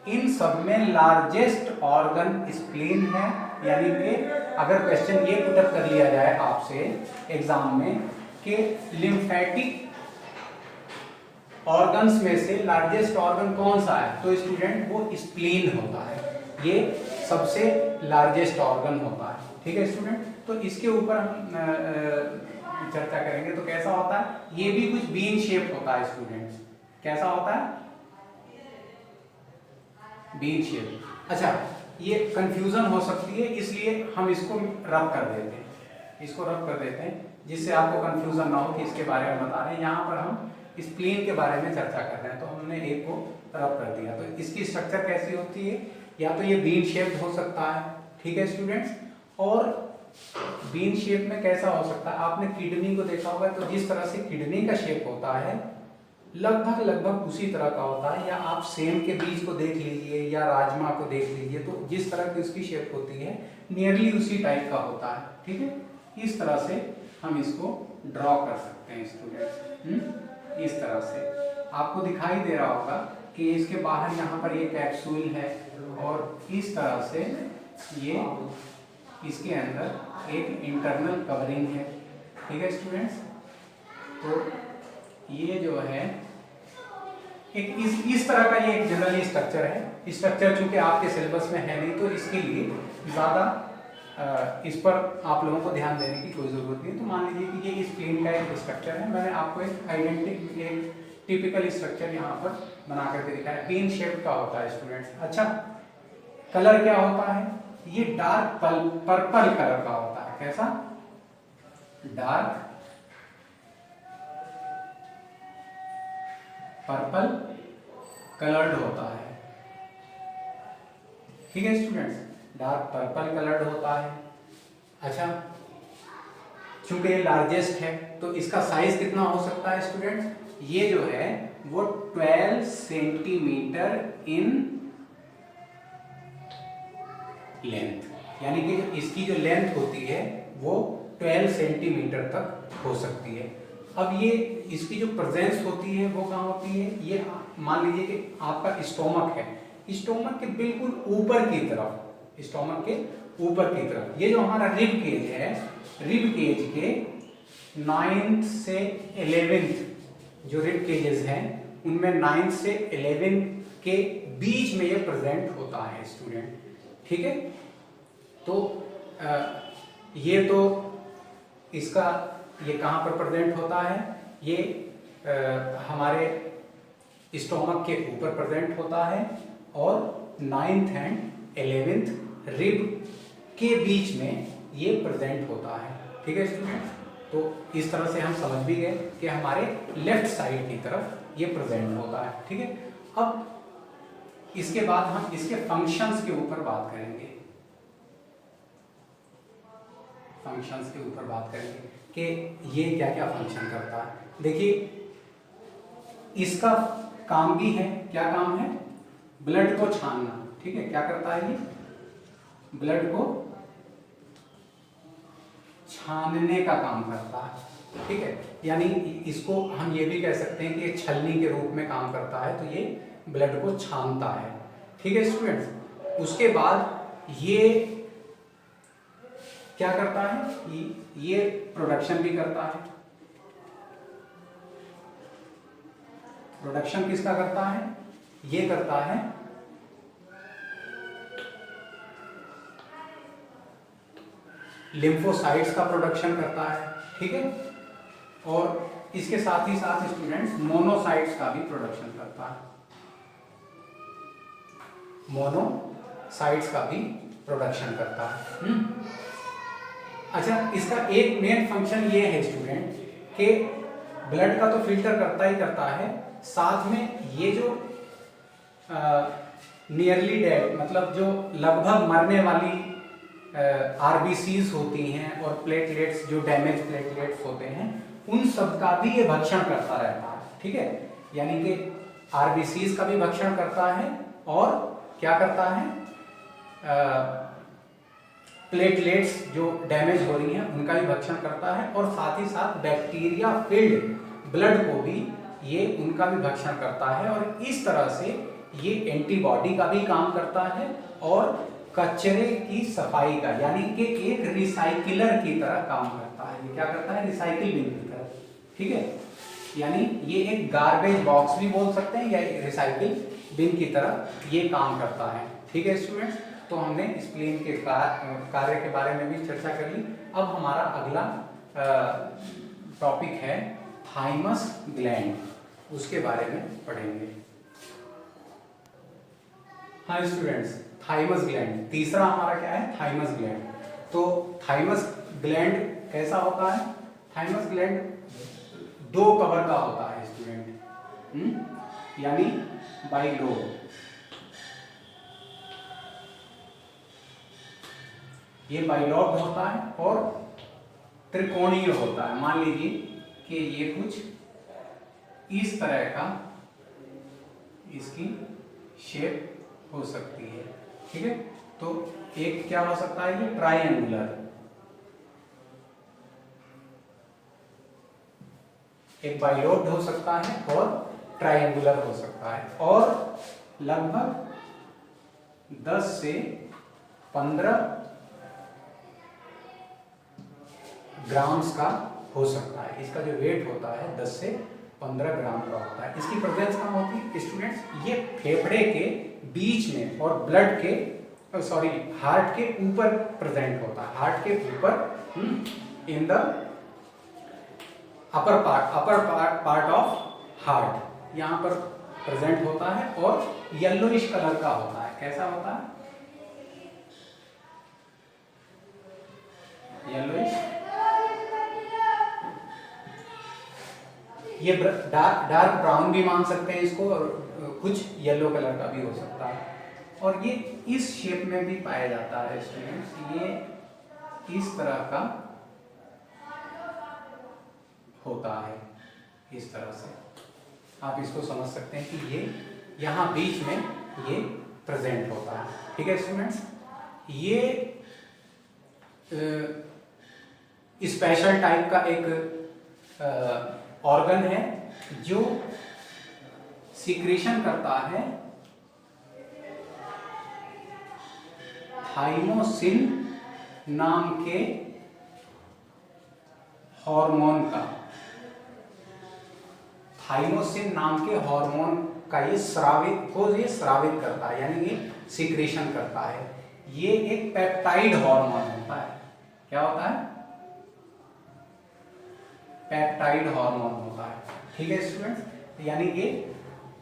इन सब में लार्जेस्ट ऑर्गन स्प्लीन है। यानी कि अगर क्वेश्चन ये पुटअप कर लिया जाए आपसे एग्जाम में कि लिम्फेटिक ऑर्गन्स में से लार्जेस्ट ऑर्गन कौन सा है, तो स्टूडेंट वो स्प्लीन होता है, ये सबसे लार्जेस्ट ऑर्गन होता है। ठीक है स्टूडेंट, तो इसके ऊपर हम चर्चा करेंगे। तो कैसा होता है, ये भी कुछ बीन शेप होता है स्टूडेंट्स, कैसा होता है, बीन शेप। अच्छा, ये कंफ्यूजन हो सकती है, इसलिए हम इसको रब कर देते हैं, जिससे आपको कंफ्यूजन ना हो कि इसके बारे में बता रहे हैं। यहाँ पर हम स्प्लीन के बारे में चर्चा कर रहे हैं, तो हमने एक को रब कर दिया। तो इसकी स्ट्रक्चर कैसी होती है, या तो ये बीन शेप हो सकता है, ठीक है स्टूडेंट्स, और बीन शेप में कैसा हो सकता है, आपने किडनी को देखा होगा, तो जिस तरह से किडनी का शेप होता है लगभग उसी तरह का होता है। या आप सेम के बीज को देख लीजिए या राजमा को देख लीजिए, तो जिस तरह की उसकी शेप होती है नियरली उसी टाइप का होता है। ठीक है, इस तरह से हम इसको ड्रॉ कर सकते हैं स्टूडेंट्स। इस तरह से आपको दिखाई दे रहा होगा कि इसके बाहर यहाँ पर ये कैप्सूल है, और इस तरह से ये इसके अंदर एक इंटरनल कवरिंग है। ठीक है स्टूडेंट्स, तो ये जो है एक इस तरह का ये एक जनरली स्ट्रक्चर है। स्ट्रक्चर चूंकि आपके सिलेबस में है नहीं, तो इसके लिए ज़्यादा इस पर आप लोगों को ध्यान देने की कोई ज़रूरत नहीं। तो मान लीजिए कि ये स्प्लीन का एक स्ट्रक्चर है, मैंने आपको एक टिपिकल स्ट्रक्चर यहाँ पर बना करके दिखाया, बीन शेप का होता है स्टूडेंट्स। अच्छा, कलर क्या होता है, ये डार्क पर्पल कलर का होता है। कैसा, डार्क पर्पल कलर्ड होता है। ठीक है स्टूडेंट्स, डार्क पर्पल कलर्ड होता है। अच्छा, चूंकि ये लार्जेस्ट है तो इसका साइज कितना हो सकता है स्टूडेंट्स, ये जो है वो 12 सेंटीमीटर इन लेंथ, यानी कि इसकी जो लेंथ होती है वो 12 सेंटीमीटर तक हो सकती है। अब ये इसकी जो प्रेजेंस होती है वो कहाँ होती है, ये मान लीजिए कि आपका स्टोमक है, स्टोमक के बिल्कुल ऊपर की तरफ, स्टोमक के ऊपर की तरफ। ये जो हमारा रिब केज है, रिब केज के 9th से 11th जो रिब केजेस हैं उनमें 9th से 11th के बीच में ये प्रेजेंट होता है स्टूडेंट, ठीक है। तो ये तो इसका ये कहाँ पर प्रेजेंट होता है, ये हमारे स्टोमक के ऊपर प्रेजेंट होता है और 9th एंड 11th रिब के बीच में ये प्रेजेंट होता है, ठीक है स्टूडेंट। तो इस तरह से हम समझ भी गए कि हमारे लेफ्ट साइड की तरफ ये प्रेजेंट होता है, ठीक है। अब इसके बाद हम इसके फंक्शंस के ऊपर बात करेंगे, फंक्शंस के ऊपर बात करेंगे कि ये क्या क्या फंक्शन करता है। देखिए इसका काम भी है, क्या काम है, ब्लड को छानना, ठीक है। क्या करता है ये, ब्लड को छानने का काम करता है, ठीक है। यानी इसको हम ये भी कह सकते हैं कि ये छलनी के रूप में काम करता है, तो ये ब्लड को छानता है, ठीक है स्टूडेंट्स। उसके बाद ये क्या करता है, ये प्रोडक्शन भी करता है। प्रोडक्शन किसका करता है, ये करता है लिम्फोसाइट्स का प्रोडक्शन करता है, ठीक है। और इसके साथ ही साथ स्टूडेंट्स मोनोसाइट्स का भी प्रोडक्शन करता है, मोनोसाइट्स का भी प्रोडक्शन करता है। अच्छा, इसका एक मेन फंक्शन ये है स्टूडेंट कि ब्लड का तो फिल्टर करता ही करता है, साथ में ये जो नियरली डेड मतलब जो लगभग मरने वाली आरबीसीज होती हैं और प्लेटलेट्स जो डैमेज प्लेटलेट्स होते हैं उन सब का भी ये भक्षण करता रहता है, ठीक है। यानी कि आरबीसीज का भी भक्षण करता है और क्या करता है, प्लेटलेट्स जो डैमेज हो रही हैं उनका भी भक्षण करता है और साथ ही साथ बैक्टीरिया फिल्ड ब्लड को भी ये उनका भी भक्षण करता है। और इस तरह से ये एंटीबॉडी का भी काम करता है और कचरे की सफाई का, यानी कि एक रिसाइकिलर की तरह काम करता है। ये क्या करता है, रिसाइकिल बिन की तरह, ठीक है। यानी ये एक गार्बेज बॉक्स भी बोल सकते हैं या रिसाइकिल बिन की तरह ये काम करता है, ठीक है स्टूडेंट्स। तो हमने स्प्लीन के कार्य के बारे में भी चर्चा कर ली। अब हमारा अगला टॉपिक है थाइमस ग्लैंड, उसके बारे में पढ़ेंगे। हाँ स्टूडेंट्स, थाइमस ग्लैंड तीसरा हमारा क्या है, थाइमस ग्लैंड। तो थाइमस ग्लैंड कैसा होता है, थाइमस ग्लैंड 2 कवर का होता है स्टूडेंट, यानी बाइलोब। ये बाइलोब होता है और त्रिकोणीय होता है। मान लीजिए कि ये कुछ इस तरह का इसकी शेप हो सकती है, ठीक है। तो एक क्या हो सकता है, ये ट्रायंगुलर, एक बाइलोब हो सकता है और ट्रायंगुलर हो सकता है और लगभग 10 से 15 ग्राम्स का हो सकता है। इसका जो वेट होता है 10 से 15 ग्राम का होता है। इसकी प्रेजेंस कहाँ होती है स्टूडेंट्स, ये फेफड़े के बीच में और ब्लड के हार्ट के ऊपर प्रेजेंट होता है, हार्ट के ऊपर in the upper part of heart, यहाँ पर प्रेजेंट होता है और येलोइश कलर का होता है। कैसा होता है, येलोइश, ये डार्क ब्राउन भी मान सकते हैं इसको और कुछ येलो कलर का भी हो सकता है। और ये इस शेप में भी पाया जाता है स्टूडेंट्स, ये इस तरह का होता है, इस तरह से आप इसको समझ सकते हैं कि ये यहाँ बीच में ये प्रेजेंट होता है, ठीक है स्टूडेंट्स। ये स्पेशल टाइप का एक ऑर्गन है जो सीक्रेशन करता है थाइमोसिन नाम के हार्मोन का, थाइमोसिन नाम के हार्मोन का ये स्रावित करता है, यानी ये सिक्रेशन करता है। ये एक पेप्टाइड हार्मोन होता है। क्या होता है? पेप्टाइड हार्मोन होता है। ठीक है स्टूडेंट्स, यानी कि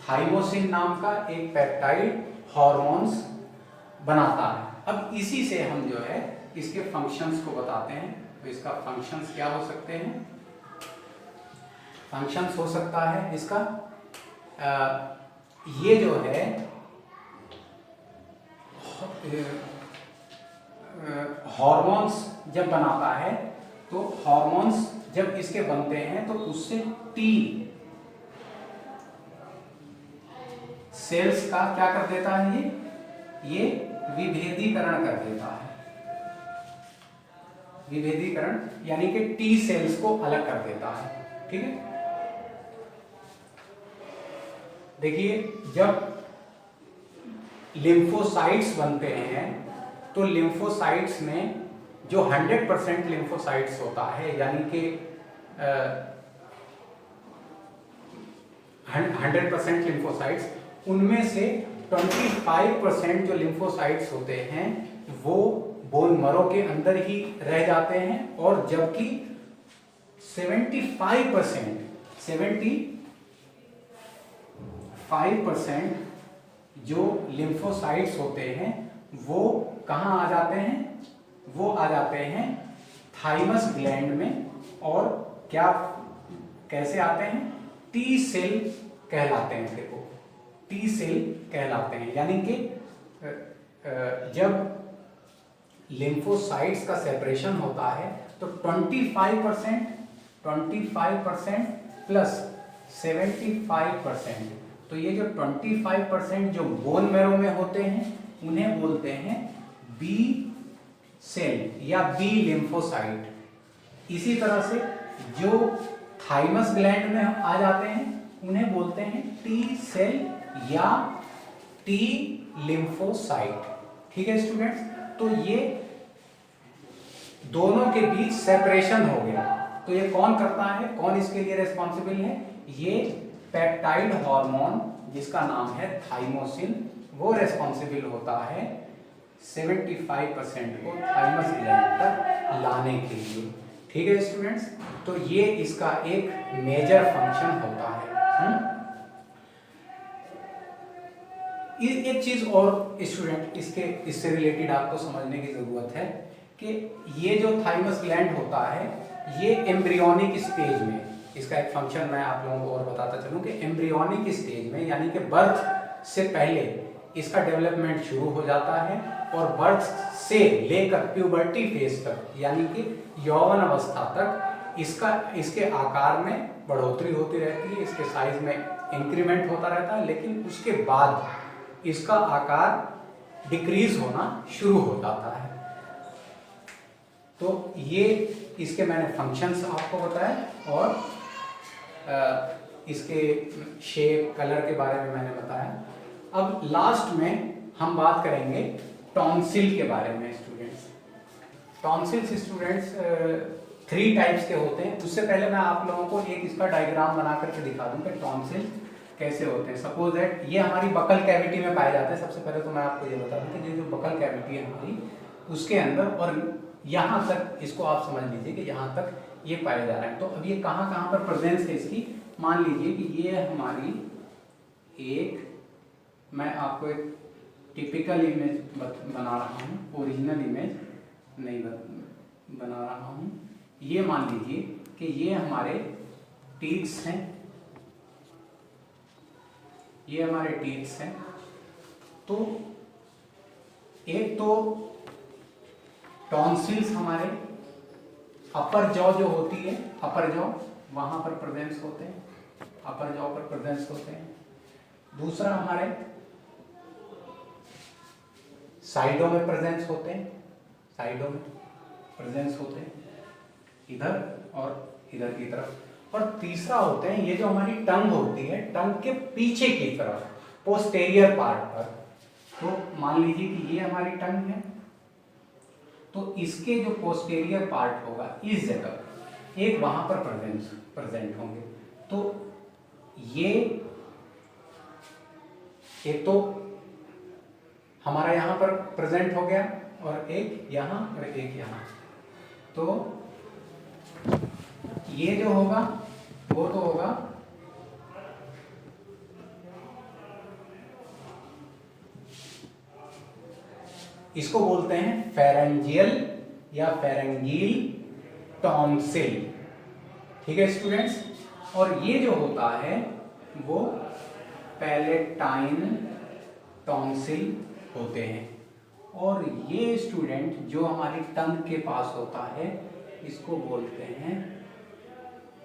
थाइमोसिन नाम का एक पेप्टाइड हार्मोन्स बनाता है। अब इसी से हम जो है इसके फंक्शंस को बताते हैं। तो इसका फंक्शंस क्या हो सकते हैं? फंक्शंस हो सकता है इसका ये जो है हार्मोन्स जब बनाता है, तो हार्मोन्स जब इसके बनते हैं तो उससे टी सेल्स का क्या कर देता है? ये विभेदीकरण कर देता है। विभेदीकरण यानी कि टी सेल्स को अलग कर देता है। ठीक है, देखिए जब लिम्फोसाइट्स बनते हैं तो लिम्फोसाइट्स में जो 100% लिम्फोसाइट्स होता है, यानी कि 100% लिम्फोसाइट्स, उनमें से 25% जो लिम्फोसाइट्स होते हैं वो बोन मरो के अंदर ही रह जाते हैं, और जबकि 75% जो लिम्फोसाइट्स होते हैं वो कहाँ आ जाते हैं? वो आ जाते हैं थाइमस ग्लैंड में। और क्या कैसे आते हैं? टी सेल कहलाते हैं। देखो, टी सेल कहलाते हैं, यानी कि जब लिम्फोसाइट्स का सेपरेशन होता है तो 25% प्लस 75%, तो ये जो 25% जो बोन मैरो में होते हैं उन्हें बोलते हैं बी सेल या बी लिम्फोसाइट। इसी तरह से जो थाइमस ग्लैंड में आ जाते हैं उन्हें बोलते हैं टी सेल या टी लिम्फोसाइट। ठीक है स्टूडेंट्स, तो ये दोनों के बीच सेपरेशन हो गया। तो ये कौन करता है? कौन इसके लिए रिस्पॉन्सिबल है? ये पेप्टाइड हार्मोन जिसका नाम है थाइमोसिन, वो रिस्पॉन्सिबल होता है 75% को थाइमस ग्लैंड तक लाने के लिए। ठीक है स्टूडेंट्स, तो ये इसका एक मेजर फंक्शन होता है। एक चीज और स्टूडेंट इससे रिलेटेड आपको समझने की जरूरत है कि ये जो थाइमस ग्लैंड होता है ये एम्ब्रियोनिक स्टेज में, इसका एक फंक्शन मैं आप लोगों को और बताता चलूं कि एम्ब्रियोनिक स्टेज में, यानी कि बर्थ से पहले इसका डेवलपमेंट शुरू हो जाता है, और बर्थ से लेकर प्यूबर्टी फेज तक, यानी कि यौवन अवस्था तक इसके आकार में बढ़ोतरी होती रहती है, इसके साइज में इंक्रीमेंट होता रहता है, लेकिन उसके बाद इसका आकार डिक्रीज होना शुरू हो जाता है। तो ये इसके मैंने फंक्शंस आपको बताए, और इसके शेप कलर के बारे में मैंने बताया। अब लास्ट में हम बात करेंगे टॉन्सिल के बारे में स्टूडेंट्स। टॉन्सिल्स स्टूडेंट्स 3 टाइप्स के होते हैं। उससे पहले मैं आप लोगों को एक इसका डायग्राम बना करके दिखा दूं कि टॉन्सिल कैसे होते हैं। सपोज दैट ये हमारी बकल कैविटी में पाए जाते हैं। सबसे पहले तो मैं आपको ये बता दूं कि ये जो बकल कैविटी है हमारी, उसके अंदर, और यहाँ तक इसको आप समझ लीजिए कि यहाँ तक ये पाए जा रहे हैं। तो अब ये कहाँ कहाँ पर प्रेजेंस है इसकी, मान लीजिए कि ये हमारी एक, मैं आपको एक टिपिकल इमेज बना रहा हूँ, ओरिजिनल इमेज नहीं बना रहा हूँ। ये मान लीजिए कि ये हमारे टीथ्स हैं, ये हमारे टीथ्स हैं। तो एक तो टॉन्सिल्स हमारे अपर जॉ जो होती है, अपर जॉ, वहां पर प्रेजेंस होते हैं, अपर जॉ पर प्रेजेंस होते हैं। दूसरा हमारे साइडों में प्रेजेंस होते हैं, साइडों में प्रेजेंस होते हैं, इधर और इधर की तरफ। और तीसरा होते हैं ये जो हमारी टंग होती है, टंग के पीछे की तरफ, पोस्टेरियर पार्ट पर। तो मान लीजिए कि ये हमारी टंग है, तो इसके जो पोस्टेरियर पार्ट होगा इस जगह एक वहां पर प्रेजेंट होंगे। तो ये एक तो हमारा यहां पर प्रेजेंट हो गया और एक यहां और एक यहां। तो ये जो होगा वो तो होगा इसको बोलते हैं फेरेंजियल या फेरेंजील टॉन्सिल। ठीक है स्टूडेंट्स, और ये जो होता है वो पैलेटाइन टॉन्सिल होते हैं। और ये स्टूडेंट जो हमारी टंग के पास होता है इसको बोलते हैं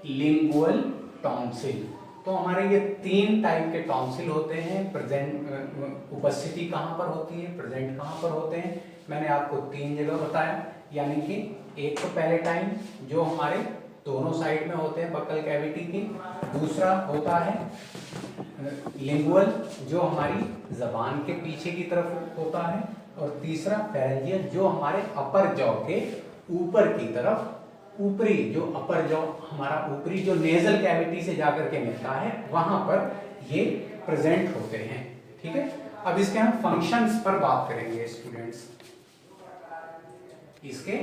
लिंगुअल टॉन्सिल। तो हमारे ये 3 टाइप के टॉन्सिल होते हैं। प्रेजेंट उपस्थिति कहाँ पर होती है, प्रेजेंट कहाँ पर होते हैं, मैंने आपको 3 जगह बताया। यानी कि एक तो पैलेटाइन जो हमारे दोनों साइड में होते हैं बक्कल कैविटी के, दूसरा होता है लिंगुअल जो हमारी जबान के पीछे की तरफ होता है, और तीसरा फेरेंजियल जो हमारे अपर जॉ के ऊपर की तरफ, ऊपरी जो अपर जॉ हमारा ऊपरी जो नेजल कैविटी से जाकर के मिलता है वहां पर ये प्रेजेंट होते हैं। ठीक है, अब इसके हम फंक्शंस पर बात करेंगे स्टूडेंट्स। इसके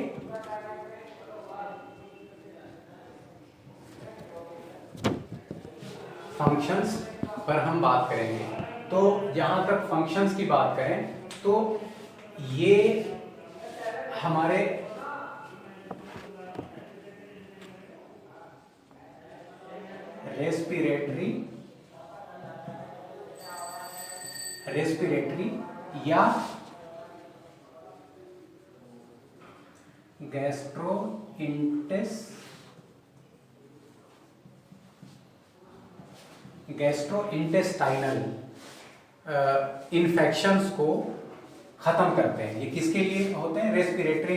फंक्शंस पर हम बात करेंगे। तो जहां तक फंक्शंस की बात करें तो ये हमारे रेस्पिरेटरी या गैस्ट्रोइंटेस्टाइनल इन्फेक्शंस को खत्म करते हैं। ये किसके लिए होते हैं, रेस्पिरेटरी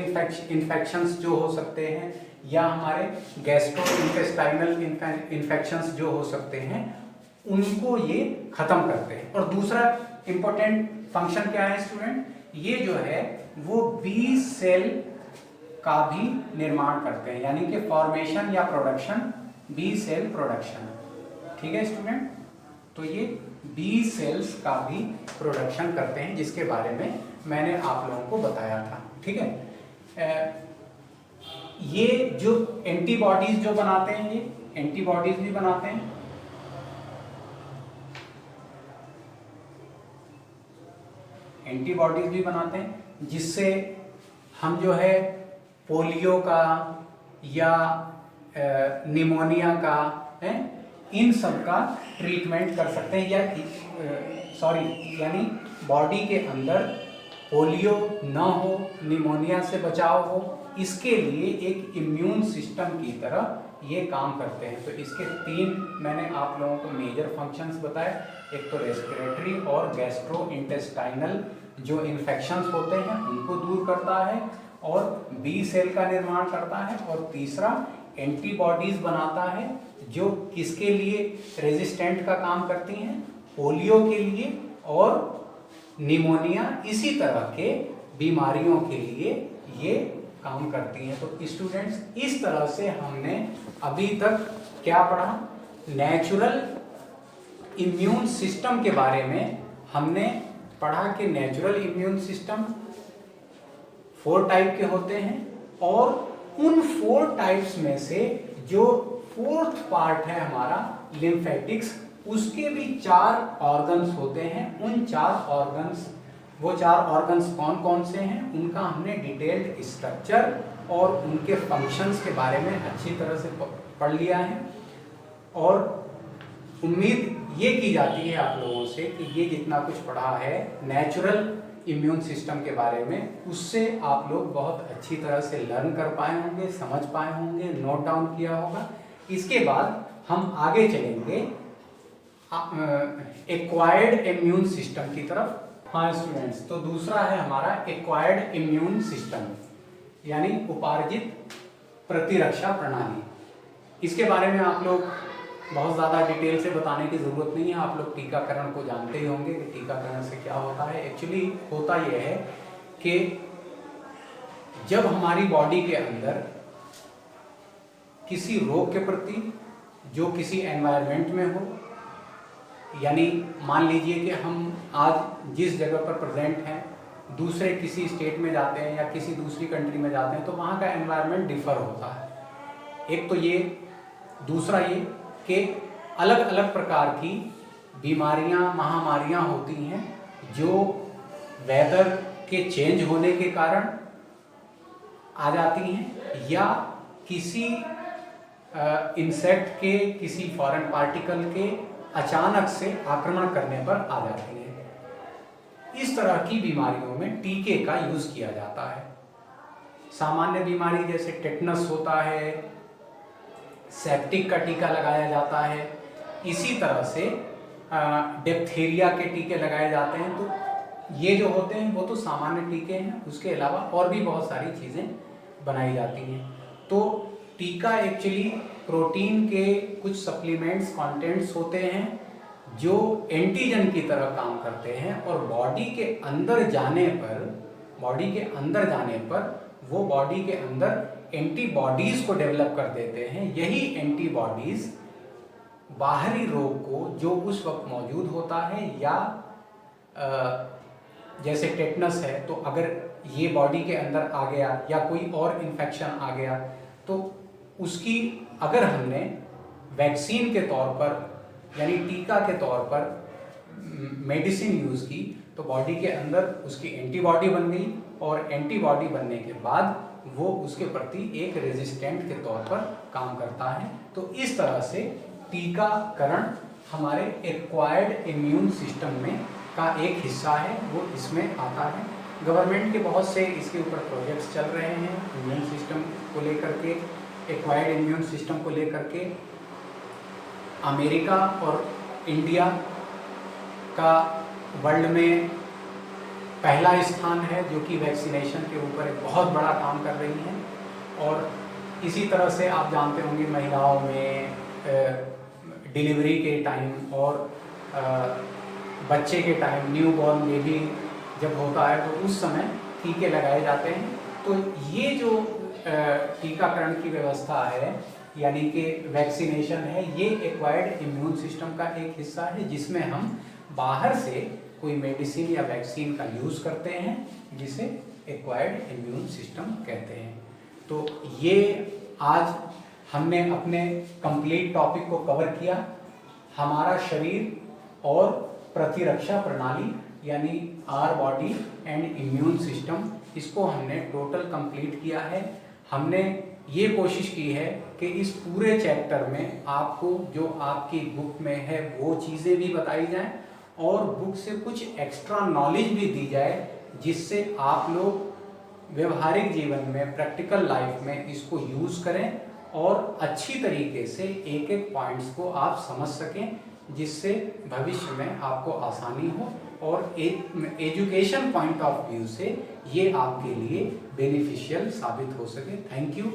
इन्फेक्शंस जो हो सकते हैं या हमारे गैस्ट्रोइंटेस्टाइनल इन्फेक्शंस जो हो सकते हैं उनको ये खत्म करते हैं। और दूसरा इंपॉर्टेंट फंक्शन क्या है स्टूडेंट, ये जो है वो बी सेल का भी निर्माण करते हैं, यानी कि फॉर्मेशन या प्रोडक्शन, बी सेल प्रोडक्शन। ठीक है स्टूडेंट, तो ये बी सेल्स का भी प्रोडक्शन करते हैं जिसके बारे में मैंने आप लोगों को बताया था। ठीक है, ये जो एंटीबॉडीज जो बनाते हैं, ये एंटीबॉडीज भी बनाते हैं। एंटीबॉडीज भी बनाते हैं जिससे हम जो है पोलियो का या निमोनिया का है इन सब का ट्रीटमेंट कर सकते हैं, या यानी बॉडी के अंदर पोलियो ना हो, निमोनिया से बचाव हो, इसके लिए एक इम्यून सिस्टम की तरह ये काम करते हैं। तो इसके 3 मैंने आप लोगों को मेजर फंक्शंस बताए, एक तो रेस्पिरेटरी और गैस्ट्रोइंटेस्टाइनल जो इन्फेक्शंस होते हैं उनको दूर करता है और बी सेल का निर्माण करता है, और तीसरा एंटीबॉडीज बनाता है जो किसके लिए रेजिस्टेंट का काम करती हैं, पोलियो के लिए और निमोनिया इसी तरह के बीमारियों के लिए ये काम करती हैं। तो स्टूडेंट्स, इस तरह से हमने अभी तक क्या पढ़ा, नेचुरल इम्यून सिस्टम के बारे में हमने पढ़ा कि नेचुरल इम्यून सिस्टम 4 टाइप के होते हैं, और उन 4 टाइप्स में से जो 4th पार्ट है हमारा लिम्फेटिक्स, उसके भी 4 ऑर्गन्स होते हैं। उन 4 ऑर्गन्स, वो 4 ऑर्गन्स कौन कौन से हैं उनका हमने डिटेल्ड स्ट्रक्चर और उनके फंक्शंस के बारे में अच्छी तरह से पढ़ लिया है। और उम्मीद ये की जाती है आप लोगों से कि ये जितना कुछ पढ़ा है नेचुरल इम्यून सिस्टम के बारे में, उससे आप लोग बहुत अच्छी तरह से लर्न कर पाए होंगे, समझ पाए होंगे, नोट डाउन किया होगा। इसके बाद हम आगे चलेंगे एक्वायर्ड इम्यून सिस्टम की तरफ। हाँ स्टूडेंट्स, तो दूसरा है हमारा एक्वायर्ड इम्यून सिस्टम, यानी उपार्जित प्रतिरक्षा प्रणाली। इसके बारे में आप लोग बहुत ज़्यादा डिटेल से बताने की ज़रूरत नहीं है, आप लोग टीकाकरण को जानते ही होंगे कि टीकाकरण से क्या होता है। एक्चुअली होता यह है कि जब हमारी बॉडी के अंदर किसी रोग के प्रति जो किसी एनवायरनमेंट में हो, यानी मान लीजिए कि हम आज जिस जगह पर प्रेजेंट हैं दूसरे किसी स्टेट में जाते हैं या किसी दूसरी कंट्री में जाते हैं तो वहाँ का एनवायरनमेंट डिफर होता है। एक तो ये, दूसरा ये कि अलग अलग प्रकार की बीमारियाँ, महामारियाँ होती हैं जो वेदर के चेंज होने के कारण आ जाती हैं या किसी इंसेक्ट के, किसी फॉरेन पार्टिकल के अचानक से आक्रमण करने पर आ जाती है। इस तरह की बीमारियों में टीके का यूज किया जाता है। सामान्य बीमारी जैसे टेटनस होता है, सेप्टिक का टीका लगाया जाता है, इसी तरह से डिप्थीरिया के टीके लगाए जाते हैं। तो ये जो होते हैं वो तो सामान्य टीके हैं, उसके अलावा और भी बहुत सारी चीज़ें बनाई जाती हैं। तो टीका एक्चुअली प्रोटीन के कुछ सप्लीमेंट्स कंटेंट्स होते हैं जो एंटीजन की तरह काम करते हैं और बॉडी के अंदर जाने पर वो बॉडी के अंदर एंटीबॉडीज को डेवलप कर देते हैं। यही एंटीबॉडीज बाहरी रोग को जो उस वक्त मौजूद होता है या जैसे टेटनस है तो अगर ये बॉडी के अंदर आ गया या कोई और इन्फेक्शन आ गया तो उसकी अगर हमने वैक्सीन के तौर पर यानी टीका के तौर पर मेडिसिन यूज़ की तो बॉडी के अंदर उसकी एंटीबॉडी बन गई और एंटीबॉडी बनने के बाद वो उसके प्रति एक रेजिस्टेंट के तौर पर काम करता है। तो इस तरह से टीकाकरण हमारे एक्वायर्ड इम्यून सिस्टम में का एक हिस्सा है, वो इसमें आता है। गवर्नमेंट के बहुत से इसके ऊपर प्रोजेक्ट्स चल रहे हैं इम्यून सिस्टम को लेकर के, एक्वायर्ड इम्यून सिस्टम को लेकर के। अमेरिका और इंडिया का वर्ल्ड में पहला स्थान है जो कि वैक्सीनेशन के ऊपर एक बहुत बड़ा काम कर रही हैं। और इसी तरह से आप जानते होंगे महिलाओं में डिलीवरी के टाइम और बच्चे के टाइम, न्यू बॉर्न बेबी जब होता है तो उस समय टीके लगाए जाते हैं। तो ये जो टीकाकरण की व्यवस्था है यानी कि वैक्सीनेशन है, ये एक्वायर्ड इम्यून सिस्टम का एक हिस्सा है जिसमें हम बाहर से कोई मेडिसिन या वैक्सीन का यूज़ करते हैं जिसे एक्वायर्ड इम्यून सिस्टम कहते हैं। तो ये आज हमने अपने कंप्लीट टॉपिक को कवर किया। हमारा शरीर और प्रतिरक्षा प्रणाली यानी our body and immune system, इसको हमने टोटल कंप्लीट किया है। हमने ये कोशिश की है कि इस पूरे चैप्टर में आपको जो आपकी बुक में है वो चीज़ें भी बताई जाएं और बुक से कुछ एक्स्ट्रा नॉलेज भी दी जाए जिससे आप लोग व्यवहारिक जीवन में, प्रैक्टिकल लाइफ में इसको यूज़ करें और अच्छी तरीके से एक एक पॉइंट्स को आप समझ सकें जिससे भविष्य में आपको आसानी हो और एक एजुकेशन पॉइंट ऑफ व्यू से ये आपके लिए बेनिफिशियल साबित हो सके। Thank you.